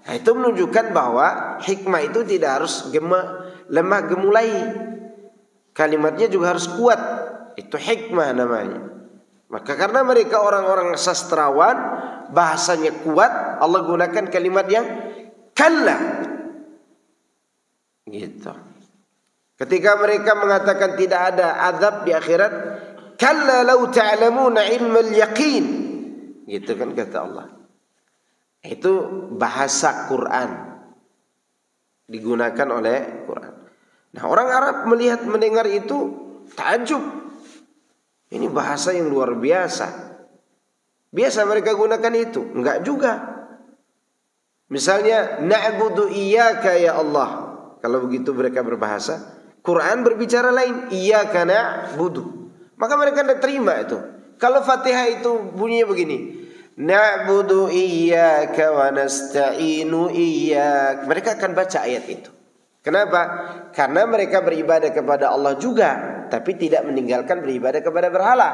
Nah, itu menunjukkan bahwa hikmah itu tidak harus lemah gemulai. Kalimatnya juga harus kuat. Itu hikmah namanya. Maka karena mereka orang-orang sastrawan, bahasanya kuat, Allah gunakan kalimat yang kalla. Gitu. Ketika mereka mengatakan tidak ada azab di akhirat, kalla law ta'lamuna ilmal yaqin. Gitu kan kata Allah. Itu bahasa Quran, digunakan oleh Quran. Nah, orang Arab melihat mendengar itu takjub. Ini bahasa yang luar biasa. Biasa mereka gunakan itu? Enggak juga. Misalnya na'budu iyyaka ya Allah. Kalau begitu mereka berbahasa, Quran berbicara lain, iyyaka na'budu. Maka mereka tidak terima itu. Kalau Fatihah itu bunyinya begini, na'budu iyyaka wa nasta'inu iyyak. Mereka akan baca ayat itu. Kenapa? Karena mereka beribadah kepada Allah juga, tapi tidak meninggalkan beribadah kepada berhala.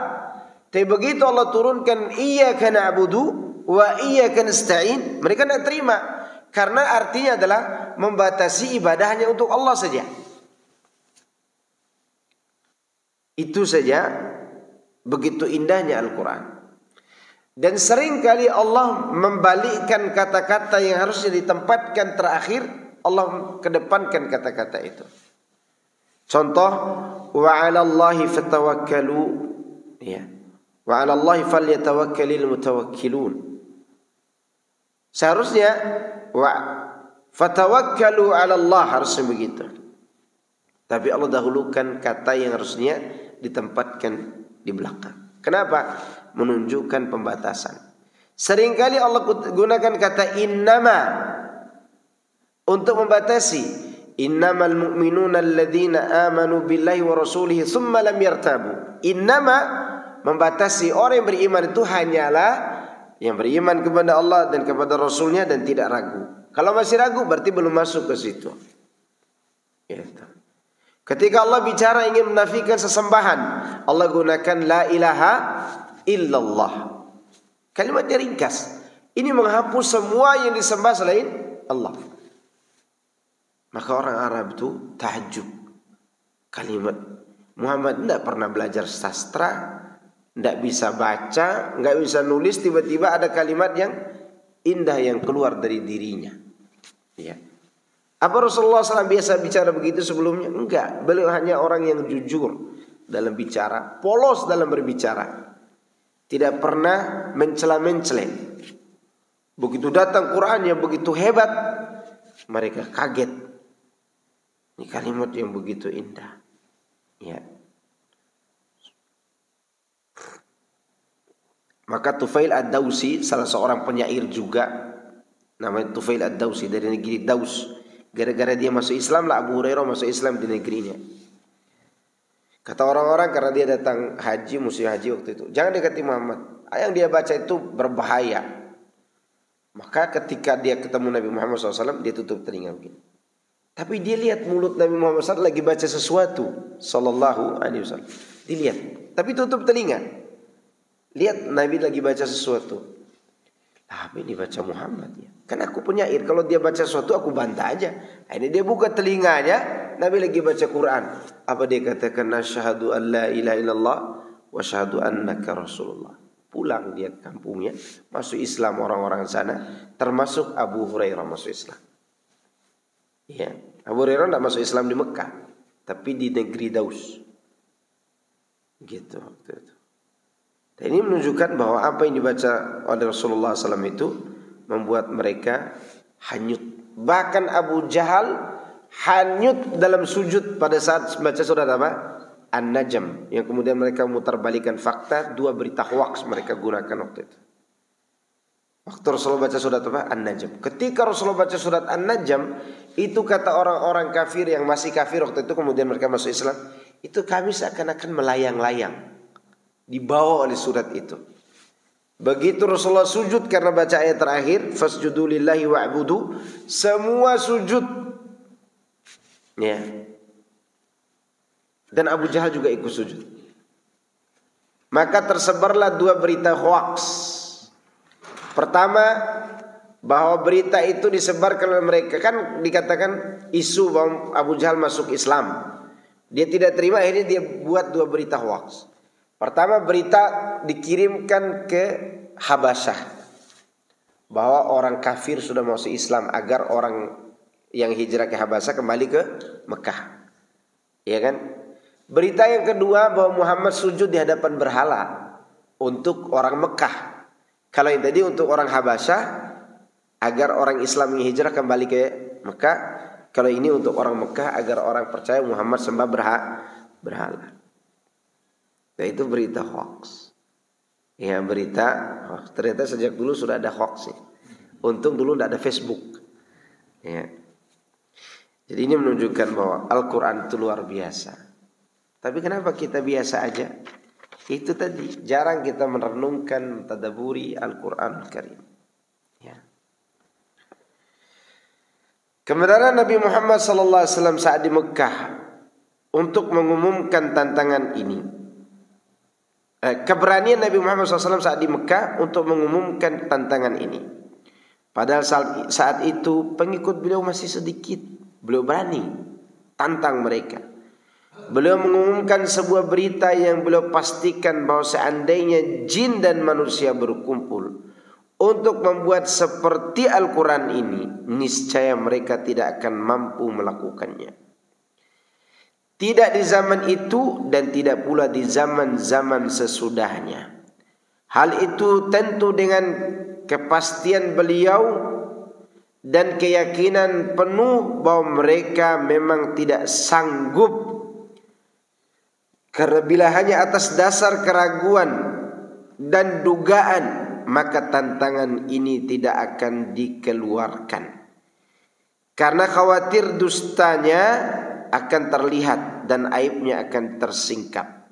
Tapi begitu Allah turunkan iyyaka na'budu wa iyyaka nasta'in, mereka tidak terima. Karena artinya adalah membatasi ibadahnya untuk Allah saja. Itu saja begitu indahnya Al-Quran. Dan seringkali Allah membalikkan kata-kata yang harusnya ditempatkan terakhir, Allah kedepankan kata-kata itu. Contoh, wa 'alallahi fatawakkalu, ya. Wa 'alallahi falyatawakkalul mutawakkilun. Seharusnya wa fatawakkalu 'alallah, harusnya begitu. Tapi Allah dahulukan kata yang harusnya ditempatkan di belakang. Kenapa? Menunjukkan pembatasan. Seringkali Allah gunakan kata innama untuk membatasi. Innamal mu'minuna alladzina amanu billahi wa rasulihi tsumma lam yartabu. Innama membatasi orang yang beriman itu hanyalah yang beriman kepada Allah dan kepada Rasulnya dan tidak ragu. Kalau masih ragu berarti belum masuk ke situ. Gitu. Ketika Allah bicara ingin menafikan sesembahan, Allah gunakan la ilaha illallah. Kalimatnya ringkas. Ini menghapus semua yang disembah selain Allah. Maka orang Arab itu tahajud. Kalimat Muhammad tidak pernah belajar sastra, tidak bisa baca, tidak bisa nulis, tiba-tiba ada kalimat yang indah yang keluar dari dirinya. Ya. Apa Rasulullah SAW biasa bicara begitu sebelumnya? Enggak. Beliau hanya orang yang jujur dalam bicara, polos dalam berbicara. Tidak pernah mencela-mencela. Begitu datang Quran yang begitu hebat, mereka kaget. Ini kalimat yang begitu indah. Ya. Maka Tufail Ad-Dawsi, salah seorang penyair juga, namanya Tufail Ad-Dawsi, dari negeri Daus. Gara-gara dia masuk Islam lah Abu Hurairah masuk Islam di negerinya. Kata orang-orang karena dia datang haji, musim haji waktu itu, jangan dekati Muhammad. Yang dia baca itu berbahaya. Maka ketika dia ketemu Nabi Muhammad SAW, dia tutup telinga begini. Tapi dia lihat mulut Nabi Muhammad SAW lagi baca sesuatu, Sallallahu Alaihi Wasallam. Dilihat, tapi tutup telinga. Lihat Nabi lagi baca sesuatu. Apa ini baca Muhammad ya? Kan aku penyair, kalau dia baca sesuatu aku bantah aja. Ini dia buka telinganya, Nabi lagi baca Quran. Apa dia katakan? Asyhadu an la ilaha illallah wa asyhadu annaka rasulullah. Pulang dia ke kampungnya, masuk Islam orang-orang sana, termasuk Abu Hurairah masuk Islam. Ya, Abu Hurairah tidak masuk Islam di Mekah, tapi di negeri Daus. Gitu waktu itu. Dan ini menunjukkan bahwa apa yang dibaca oleh Rasulullah SAW itu membuat mereka hanyut. Bahkan Abu Jahal hanyut dalam sujud pada saat baca surat apa? An-Najm, yang kemudian mereka mutarbalikan fakta, dua berita hoax mereka gunakan waktu itu. Waktu Rasulullah baca surat apa? An-Najm. Ketika Rasulullah baca surat An-Najm, itu kata orang-orang kafir yang masih kafir waktu itu, kemudian mereka masuk Islam, itu kami seakan-akan melayang-layang, dibawa oleh surat itu. Begitu Rasulullah sujud karena baca ayat terakhir, fasjudu lillahi wa'budu, semua sujud. Ya. Dan Abu Jahal juga ikut sujud. Maka tersebarlah dua berita hoax. Pertama, bahwa berita itu disebarkan oleh mereka. Kan dikatakan isu bahwa Abu Jahal masuk Islam. Dia tidak terima, akhirnya dia buat dua berita hoax. Pertama, berita dikirimkan ke Habasyah, bahwa orang kafir sudah masuk Islam, agar orang yang hijrah ke Habasyah kembali ke Mekah. Ya kan? Berita yang kedua, bahwa Muhammad sujud di hadapan berhala untuk orang Mekah. Kalau yang tadi untuk orang Habasyah, agar orang Islam yang hijrah kembali ke Mekah. Kalau ini untuk orang Mekah, agar orang percaya Muhammad sembah berhala. Nah, itu berita hoax. Ya, berita hoax. Ternyata sejak dulu sudah ada hoax. Untung dulu tidak ada Facebook. Ya. Jadi ini menunjukkan bahwa Al-Quran itu luar biasa. Tapi kenapa kita biasa aja? Itu tadi, jarang kita merenungkan, tadaburi Al-Quran Al-Karim. Ya. Kebenaran Nabi Muhammad SAW saat di Mekah untuk mengumumkan tantangan ini. Keberanian Nabi Muhammad SAW saat di Mekah untuk mengumumkan tantangan ini. Padahal saat itu pengikut beliau masih sedikit. Beliau berani tantang mereka. Beliau mengumumkan sebuah berita yang beliau pastikan bahwa seandainya jin dan manusia berkumpul untuk membuat seperti Al-Quran ini, niscaya mereka tidak akan mampu melakukannya. Tidak di zaman itu dan tidak pula di zaman-zaman sesudahnya. Hal itu tentu dengan kepastian beliau dan keyakinan penuh bahwa mereka memang tidak sanggup. Karena bila hanya atas dasar keraguan dan dugaan, maka tantangan ini tidak akan dikeluarkan. Karena khawatir dustanya akan terlihat dan aibnya akan tersingkap.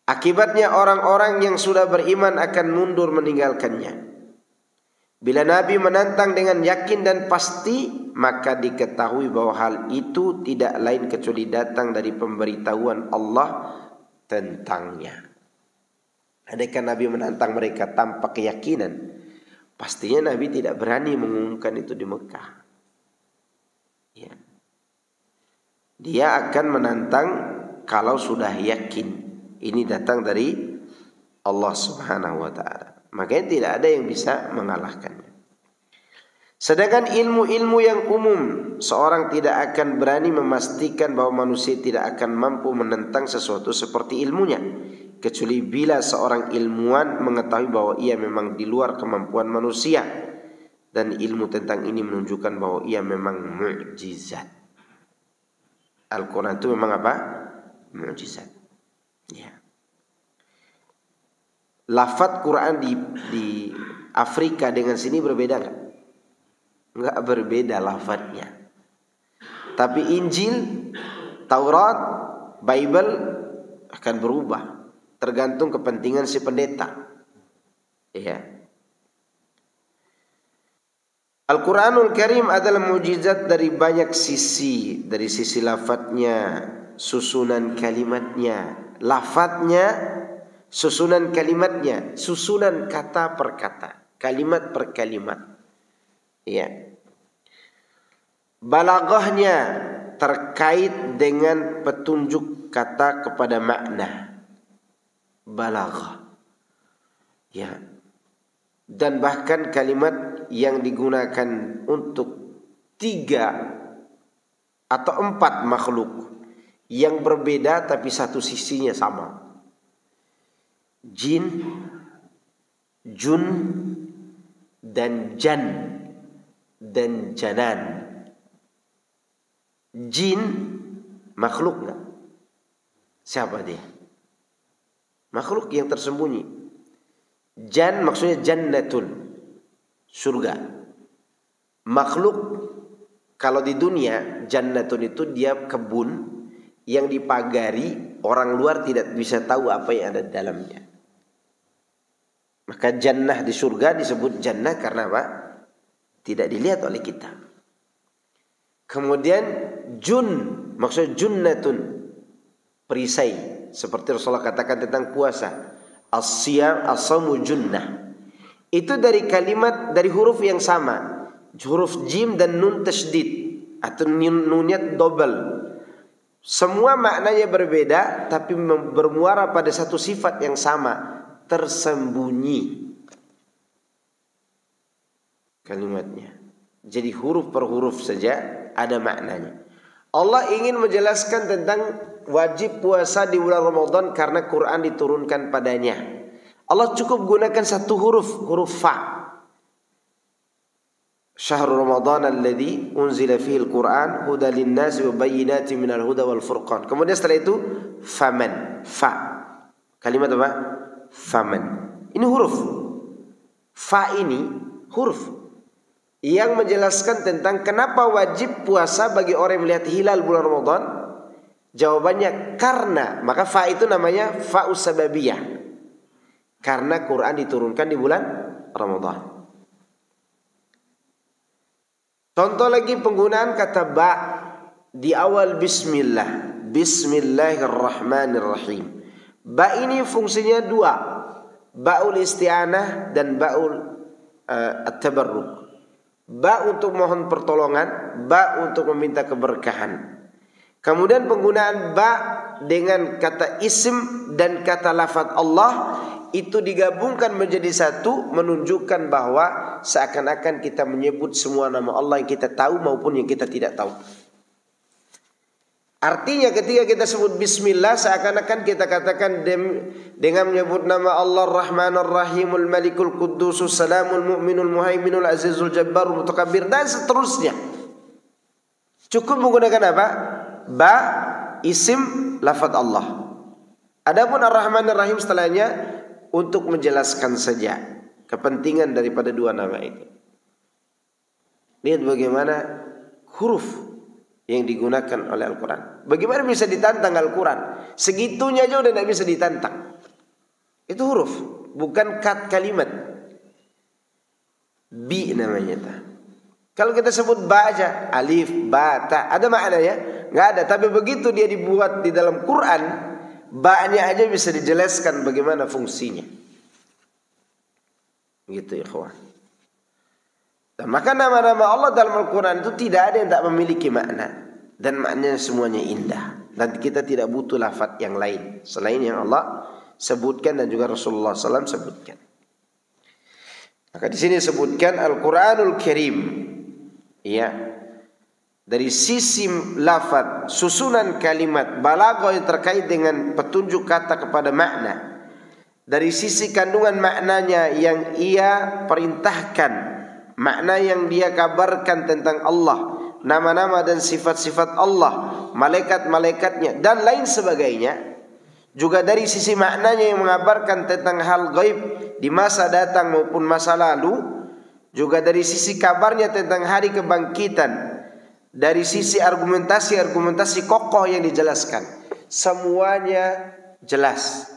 Akibatnya orang-orang yang sudah beriman akan mundur meninggalkannya. Bila Nabi menantang dengan yakin dan pasti, maka diketahui bahwa hal itu tidak lain kecuali datang dari pemberitahuan Allah tentangnya. Andaikan Nabi menantang mereka tanpa keyakinan, pastinya Nabi tidak berani mengumumkan itu di Mekah. Ya. Dia akan menantang kalau sudah yakin ini datang dari Allah Subhanahu wa ta'ala. Makanya tidak ada yang bisa mengalahkannya. Sedangkan ilmu-ilmu yang umum, seorang tidak akan berani memastikan bahwa manusia tidak akan mampu menentang sesuatu seperti ilmunya, kecuali bila seorang ilmuwan mengetahui bahwa ia memang di luar kemampuan manusia. Dan ilmu tentang ini menunjukkan bahwa ia memang mukjizat. Al-Quran itu memang apa? Mukjizat. Ya. Lafaz Quran di Afrika dengan sini berbeda enggak? Enggak berbeda lafaznya. Tapi Injil, Taurat Bible akan berubah tergantung kepentingan si pendeta. Ya. Al-Quranul Karim adalah mukjizat dari banyak sisi, dari sisi lafadznya, susunan kalimatnya, lafadznya, susunan kalimatnya, susunan kata per kata, kalimat per kalimat. Ya. Balaghahnya terkait dengan petunjuk kata kepada makna. Balaghah. Ya. Dan bahkan kalimat yang digunakan untuk 3 atau 4 makhluk yang berbeda tapi satu sisinya sama. Jin, jun, dan jan, dan janan. Jin makhluk enggak? Siapa dia? Makhluk yang tersembunyi. Jan maksudnya jannatun, surga. Makhluk kalau di dunia jannatun itu dia kebun yang dipagari, orang luar tidak bisa tahu apa yang ada di dalamnya. Maka jannah di surga disebut jannah karena apa? Tidak dilihat oleh kita. Kemudian jun maksudnya junnatun, perisai, seperti Rasulullah katakan tentang puasa. As-siyam as-shamu junnah. Itu dari kalimat, dari huruf yang sama, huruf jim dan nun tasydid atau nunnya double. Semua maknanya berbeda tapi bermuara pada satu sifat yang sama, tersembunyi kalimatnya. Jadi huruf per huruf saja ada maknanya. Allah ingin menjelaskan tentang wajib puasa di bulan Ramadan karena Quran diturunkan padanya. Allah cukup gunakan satu huruf, huruf fa. Syahrul Ramadan alladzi unzila fihi al-Quran hudan lin-nasi wa bayyinatin minal huda wal furqan. Kemudian setelah itu faman, fa. Kalimat apa? Faman. Ini huruf. Fa ini huruf yang menjelaskan tentang kenapa wajib puasa bagi orang yang melihat hilal bulan Ramadan. Jawabannya karena, maka fa itu namanya fa'us sababiyah, karena Quran diturunkan di bulan Ramadan. Contoh lagi penggunaan kata ba di awal bismillah, bismillahirrahmanirrahim. Ba ini fungsinya 2, ba'ul isti'anah dan ba'ul at-tabarruk. Ba untuk mohon pertolongan, ba untuk meminta keberkahan. Kemudian penggunaan ba dengan kata isim dan kata lafaz Allah itu digabungkan menjadi satu, menunjukkan bahwa seakan-akan kita menyebut semua nama Allah yang kita tahu maupun yang kita tidak tahu. Artinya ketika kita sebut bismillah seakan-akan kita katakan dengan menyebut nama Allah Rahmanur Rahimul Malikul Quddusus Salamul Mu'minul Muhaiminul Azizul Jabbarul Mutakabbir dan seterusnya. Cukup menggunakan apa? Ba, isim, lafaz Allah. Adapun Ar-Rahmanur Rahim setelahnya untuk menjelaskan saja kepentingan daripada 2 nama itu. Lihat bagaimana huruf yang digunakan oleh Al-Quran. Bagaimana bisa ditantang Al-Quran? Segitunya aja udah tidak bisa ditantang. Itu huruf, bukan kalimat. Bi namanya. Kalau kita sebut ba aja, alif, ba, ta, ada maknanya? Nggak ada. Tapi begitu dia dibuat di dalam Quran, ba-nya aja bisa dijelaskan bagaimana fungsinya. Gitu ya kawan. Dan maka nama-nama Allah dalam Al-Quran itu tidak ada yang tak memiliki makna. Dan maknanya semuanya indah. Dan kita tidak butuh lafaz yang lain selain yang Allah sebutkan dan juga Rasulullah SAW sebutkan. Maka di sini sebutkan Al-Quranul Karim. Ya. Dari sisi lafaz, susunan kalimat, balaghah yang terkait dengan petunjuk kata kepada makna. Dari sisi kandungan maknanya yang ia perintahkan, makna yang dia kabarkan tentang Allah, nama-nama dan sifat-sifat Allah, malaikat-malaikatnya dan lain sebagainya. Juga dari sisi maknanya yang mengabarkan tentang hal gaib di masa datang maupun masa lalu. Juga dari sisi kabarnya tentang hari kebangkitan. Dari sisi argumentasi-argumentasi kokoh yang dijelaskan. semuanya jelas.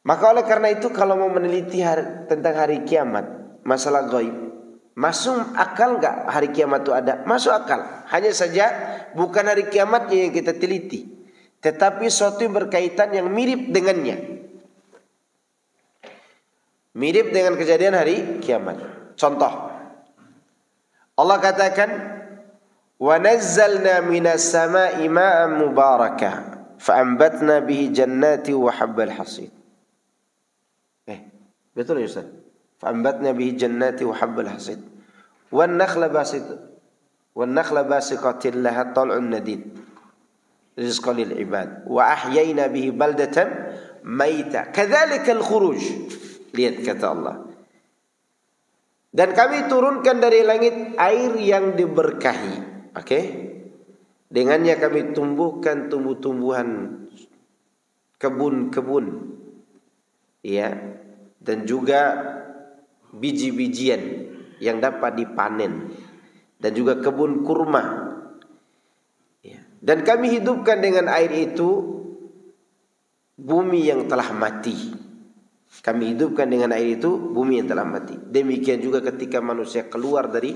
Maka oleh karena itu kalau mau meneliti tentang hari kiamat, masalah gaib, masuk akal nggak hari kiamat itu ada? Masuk akal. Hanya saja bukan hari kiamatnya yang kita teliti, tetapi suatu yang berkaitan yang mirip dengannya. Mirip dengan kejadian hari kiamat. Contoh, Allah katakan, "Wa nazzalna minas sama'i ma'an mubarakah, fa'ambatna bihi jannati wa habbal hasid." Betul ya Ustaz? Fa'ambatna bihi jannati wa habbal hasid. Wan nakhla basiqatin laha tal'un nadid. Rizqan lil ibad. Wa ahyayna bihi baldatan maita. Kadzalika al-khuruj. Lihat kata Allah. Dan kami turunkan dari langit air yang diberkahi. Oke? Dengannya kami tumbuhkan tumbuh-tumbuhan, kebun-kebun. Ya. Dan juga biji-bijian yang dapat dipanen, dan juga kebun kurma. Dan kami hidupkan dengan air itu bumi yang telah mati. Kami hidupkan dengan air itu bumi yang telah mati. Demikian juga ketika manusia keluar dari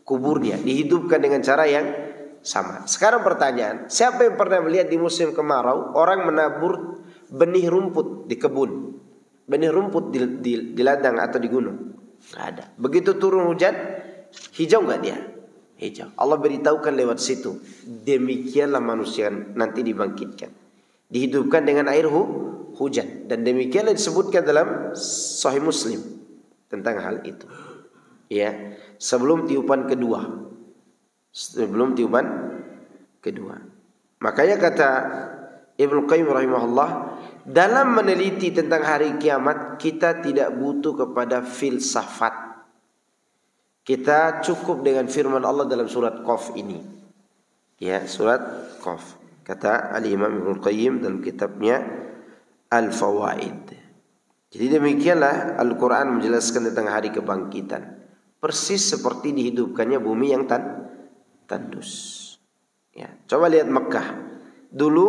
kuburnya, dihidupkan dengan cara yang sama. Sekarang pertanyaan, siapa yang pernah melihat di musim kemarau orang menabur benih rumput di kebun? Benih rumput di ladang atau di gunung? Nggak ada. Begitu turun hujan, hijau nggak dia? Hijau. Allah beritahukan lewat situ. Demikianlah manusia nanti dibangkitkan, dihidupkan dengan air hujan. Dan demikianlah disebutkan dalam Sahih Muslim tentang hal itu. Ya, sebelum tiupan kedua. Makanya kata Ibnu Qayyim rahimahullah, dalam meneliti tentang hari kiamat kita tidak butuh kepada filsafat. Kita cukup dengan firman Allah dalam surat Qaf ini. Ya, surat Qaf. Kata Al-Imam Ibnu Qayyim dalam kitabnya Al-Fawaid. Jadi demikianlah Al-Quran menjelaskan tentang hari kebangkitan. Persis seperti dihidupkannya bumi yang tandus. Ya, coba lihat Mekah. Dulu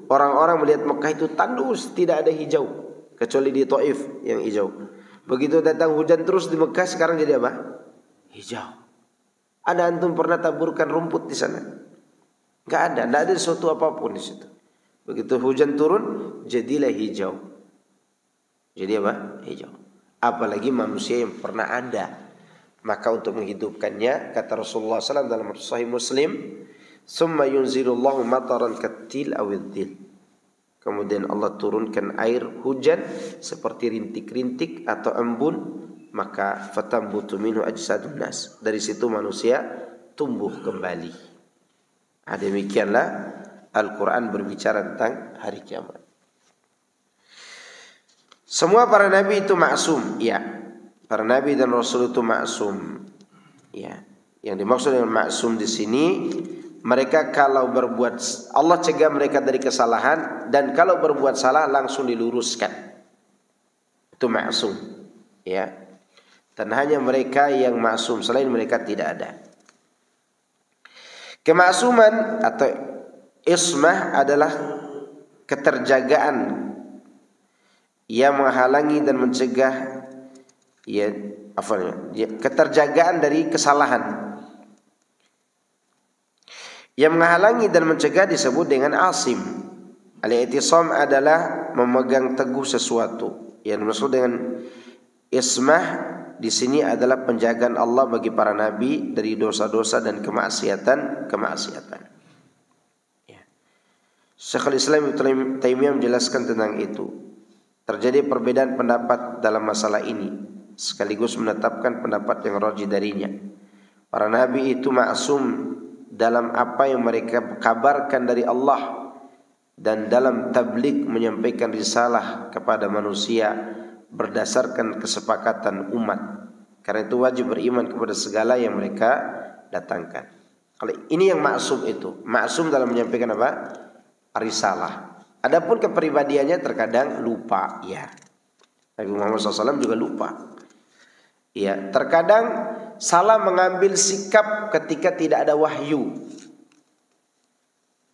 orang-orang melihat Mekah itu tandus, tidak ada hijau, kecuali di Taif yang hijau. Begitu datang hujan terus di Mekah, sekarang jadi apa? Hijau. Ada antum pernah taburkan rumput di sana? Enggak ada, enggak ada sesuatu apapun di situ. Begitu hujan turun, jadilah hijau. Jadi apa? Hijau. Apalagi manusia yang pernah ada. Maka untuk menghidupkannya, kata Rasulullah SAW dalam Sahih Muslim, "Summa yunzilullahu mataran katil awidzil." Kemudian Allah turunkan air hujan seperti rintik-rintik atau embun, maka fatambutu minhu ajsadun nas. Dari situ manusia tumbuh kembali. Demikianlah Al-Quran berbicara tentang hari kiamat. Semua para nabi itu maksum, ya. Para nabi dan rasul itu maksum, ya. Yang dimaksud dengan maksum di sini, mereka kalau berbuat, Allah cegah mereka dari kesalahan, dan kalau berbuat salah langsung diluruskan. Itu maksum, ya. Dan hanya mereka yang maksum, selain mereka tidak ada. Kemaksuman atau ismah adalah keterjagaan yang menghalangi dan mencegah, ya, keterjagaan dari kesalahan. Yang menghalangi dan mencegah disebut dengan asim. Al-i'tisam adalah memegang teguh sesuatu. Yang dimaksud dengan ismah di sini adalah penjagaan Allah bagi para nabi dari dosa-dosa dan kemaksiatan. Ya. Syekhul Islam Ibnu Taimiyah menjelaskan tentang itu. Terjadi perbedaan pendapat dalam masalah ini, sekaligus menetapkan pendapat yang rajih darinya. Para nabi itu maksum dalam apa yang mereka kabarkan dari Allah, dan dalam tabligh menyampaikan risalah kepada manusia berdasarkan kesepakatan umat. Karena itu wajib beriman kepada segala yang mereka datangkan. Kalau ini yang maksum itu, maksum dalam menyampaikan apa? Risalah. Adapun kepribadiannya terkadang lupa, ya. Nabi Muhammad SAW juga lupa. Ya, terkadang salah mengambil sikap ketika tidak ada wahyu.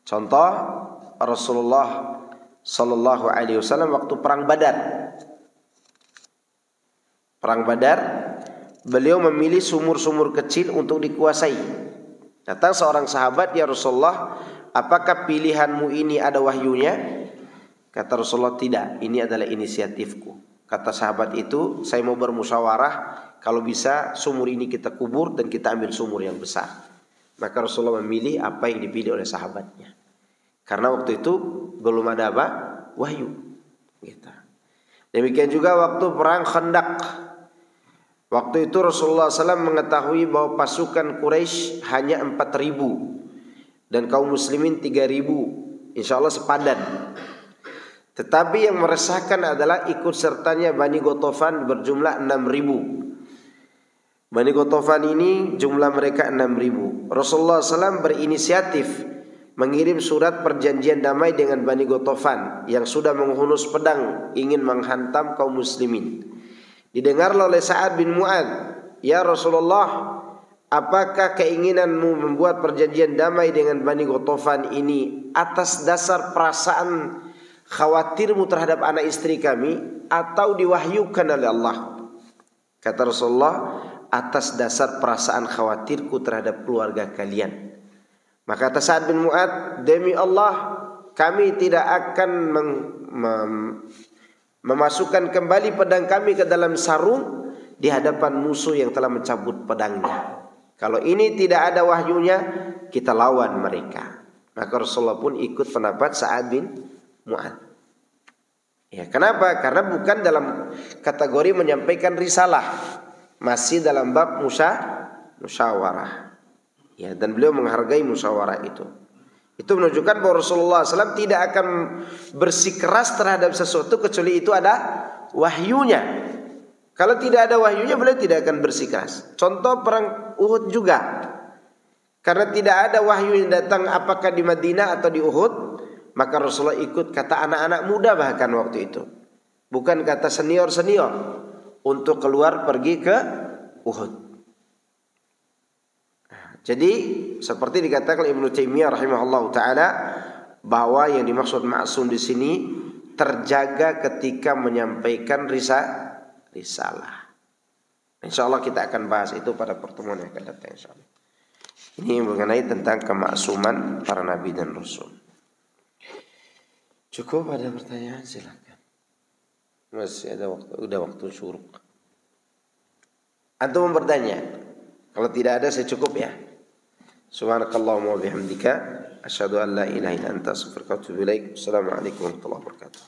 Contoh Rasulullah sallallahu alaihi wasallam waktu perang Badar. Perang Badar, beliau memilih sumur-sumur kecil untuk dikuasai. Datang seorang sahabat, "Ya Rasulullah, apakah pilihanmu ini ada wahyunya?" Kata Rasulullah, "Tidak, ini adalah inisiatifku." Kata sahabat itu, "Saya mau bermusyawarah, kalau bisa sumur ini kita kubur dan kita ambil sumur yang besar." Maka Rasulullah memilih apa yang dipilih oleh sahabatnya. Karena waktu itu belum ada apa? Wahyu. Gitu. Demikian juga waktu perang Khandaq. Waktu itu Rasulullah SAW mengetahui bahwa pasukan Quraisy hanya 4.000 dan kaum muslimin 3.000, insya Allah sepadan. Tetapi yang meresahkan adalah ikut sertanya Bani Ghatafan berjumlah 6.000. Bani Ghatafan ini jumlah mereka 6.000. Rasulullah SAW berinisiatif mengirim surat perjanjian damai dengan Bani Ghatafan yang sudah menghunus pedang ingin menghantam kaum muslimin. Didengarlah oleh Sa'ad bin Mu'adz, "Ya Rasulullah, apakah keinginanmu membuat perjanjian damai dengan Bani Ghatafan ini atas dasar perasaan khawatirmu terhadap anak istri kami atau diwahyukan oleh Allah?" Kata Rasulullah, "Atas dasar perasaan khawatirku terhadap keluarga kalian." Maka kata Sa'ad bin Mu'adz, "Demi Allah, kami tidak akan memasukkan kembali pedang kami ke dalam sarung di hadapan musuh yang telah mencabut pedangnya. Kalau ini tidak ada wahyunya, kita lawan mereka." Maka Rasulullah pun ikut pendapat Sa'ad bin Mu'adz. Ya, kenapa? Karena bukan dalam kategori menyampaikan risalah, masih dalam bab musyawarah. Ya, dan beliau menghargai musyawarah itu. Itu menunjukkan bahwa Rasulullah SAW tidak akan bersikeras terhadap sesuatu kecuali itu ada wahyunya. Kalau tidak ada wahyunya, beliau tidak akan bersikeras. Contoh perang Uhud juga. Karena tidak ada wahyu yang datang apakah di Madinah atau di Uhud, maka Rasulullah ikut kata anak-anak muda bahkan waktu itu. Bukan kata senior-senior untuk keluar pergi ke Uhud. Jadi seperti dikatakan Ibnu Taimiyah rahimahullahu taala bahwa yang dimaksud maksum di sini terjaga ketika menyampaikan risalah. Insyaallah kita akan bahas itu pada pertemuan yang akan datang insyaallah. Ini mengenai tentang kemaksuman para nabi dan rasul. Cukup, ada pertanyaan silakan. Masih ada waktu, udah waktu syuruk. Antum bertanya. Kalau tidak ada saya cukup ya. Subhanakallahumma wa bihamdika asyhadu an la ilaha illa anta astaghfiruka wa atubu ilaik. Assalamualaikum warahmatullahi wabarakatuh.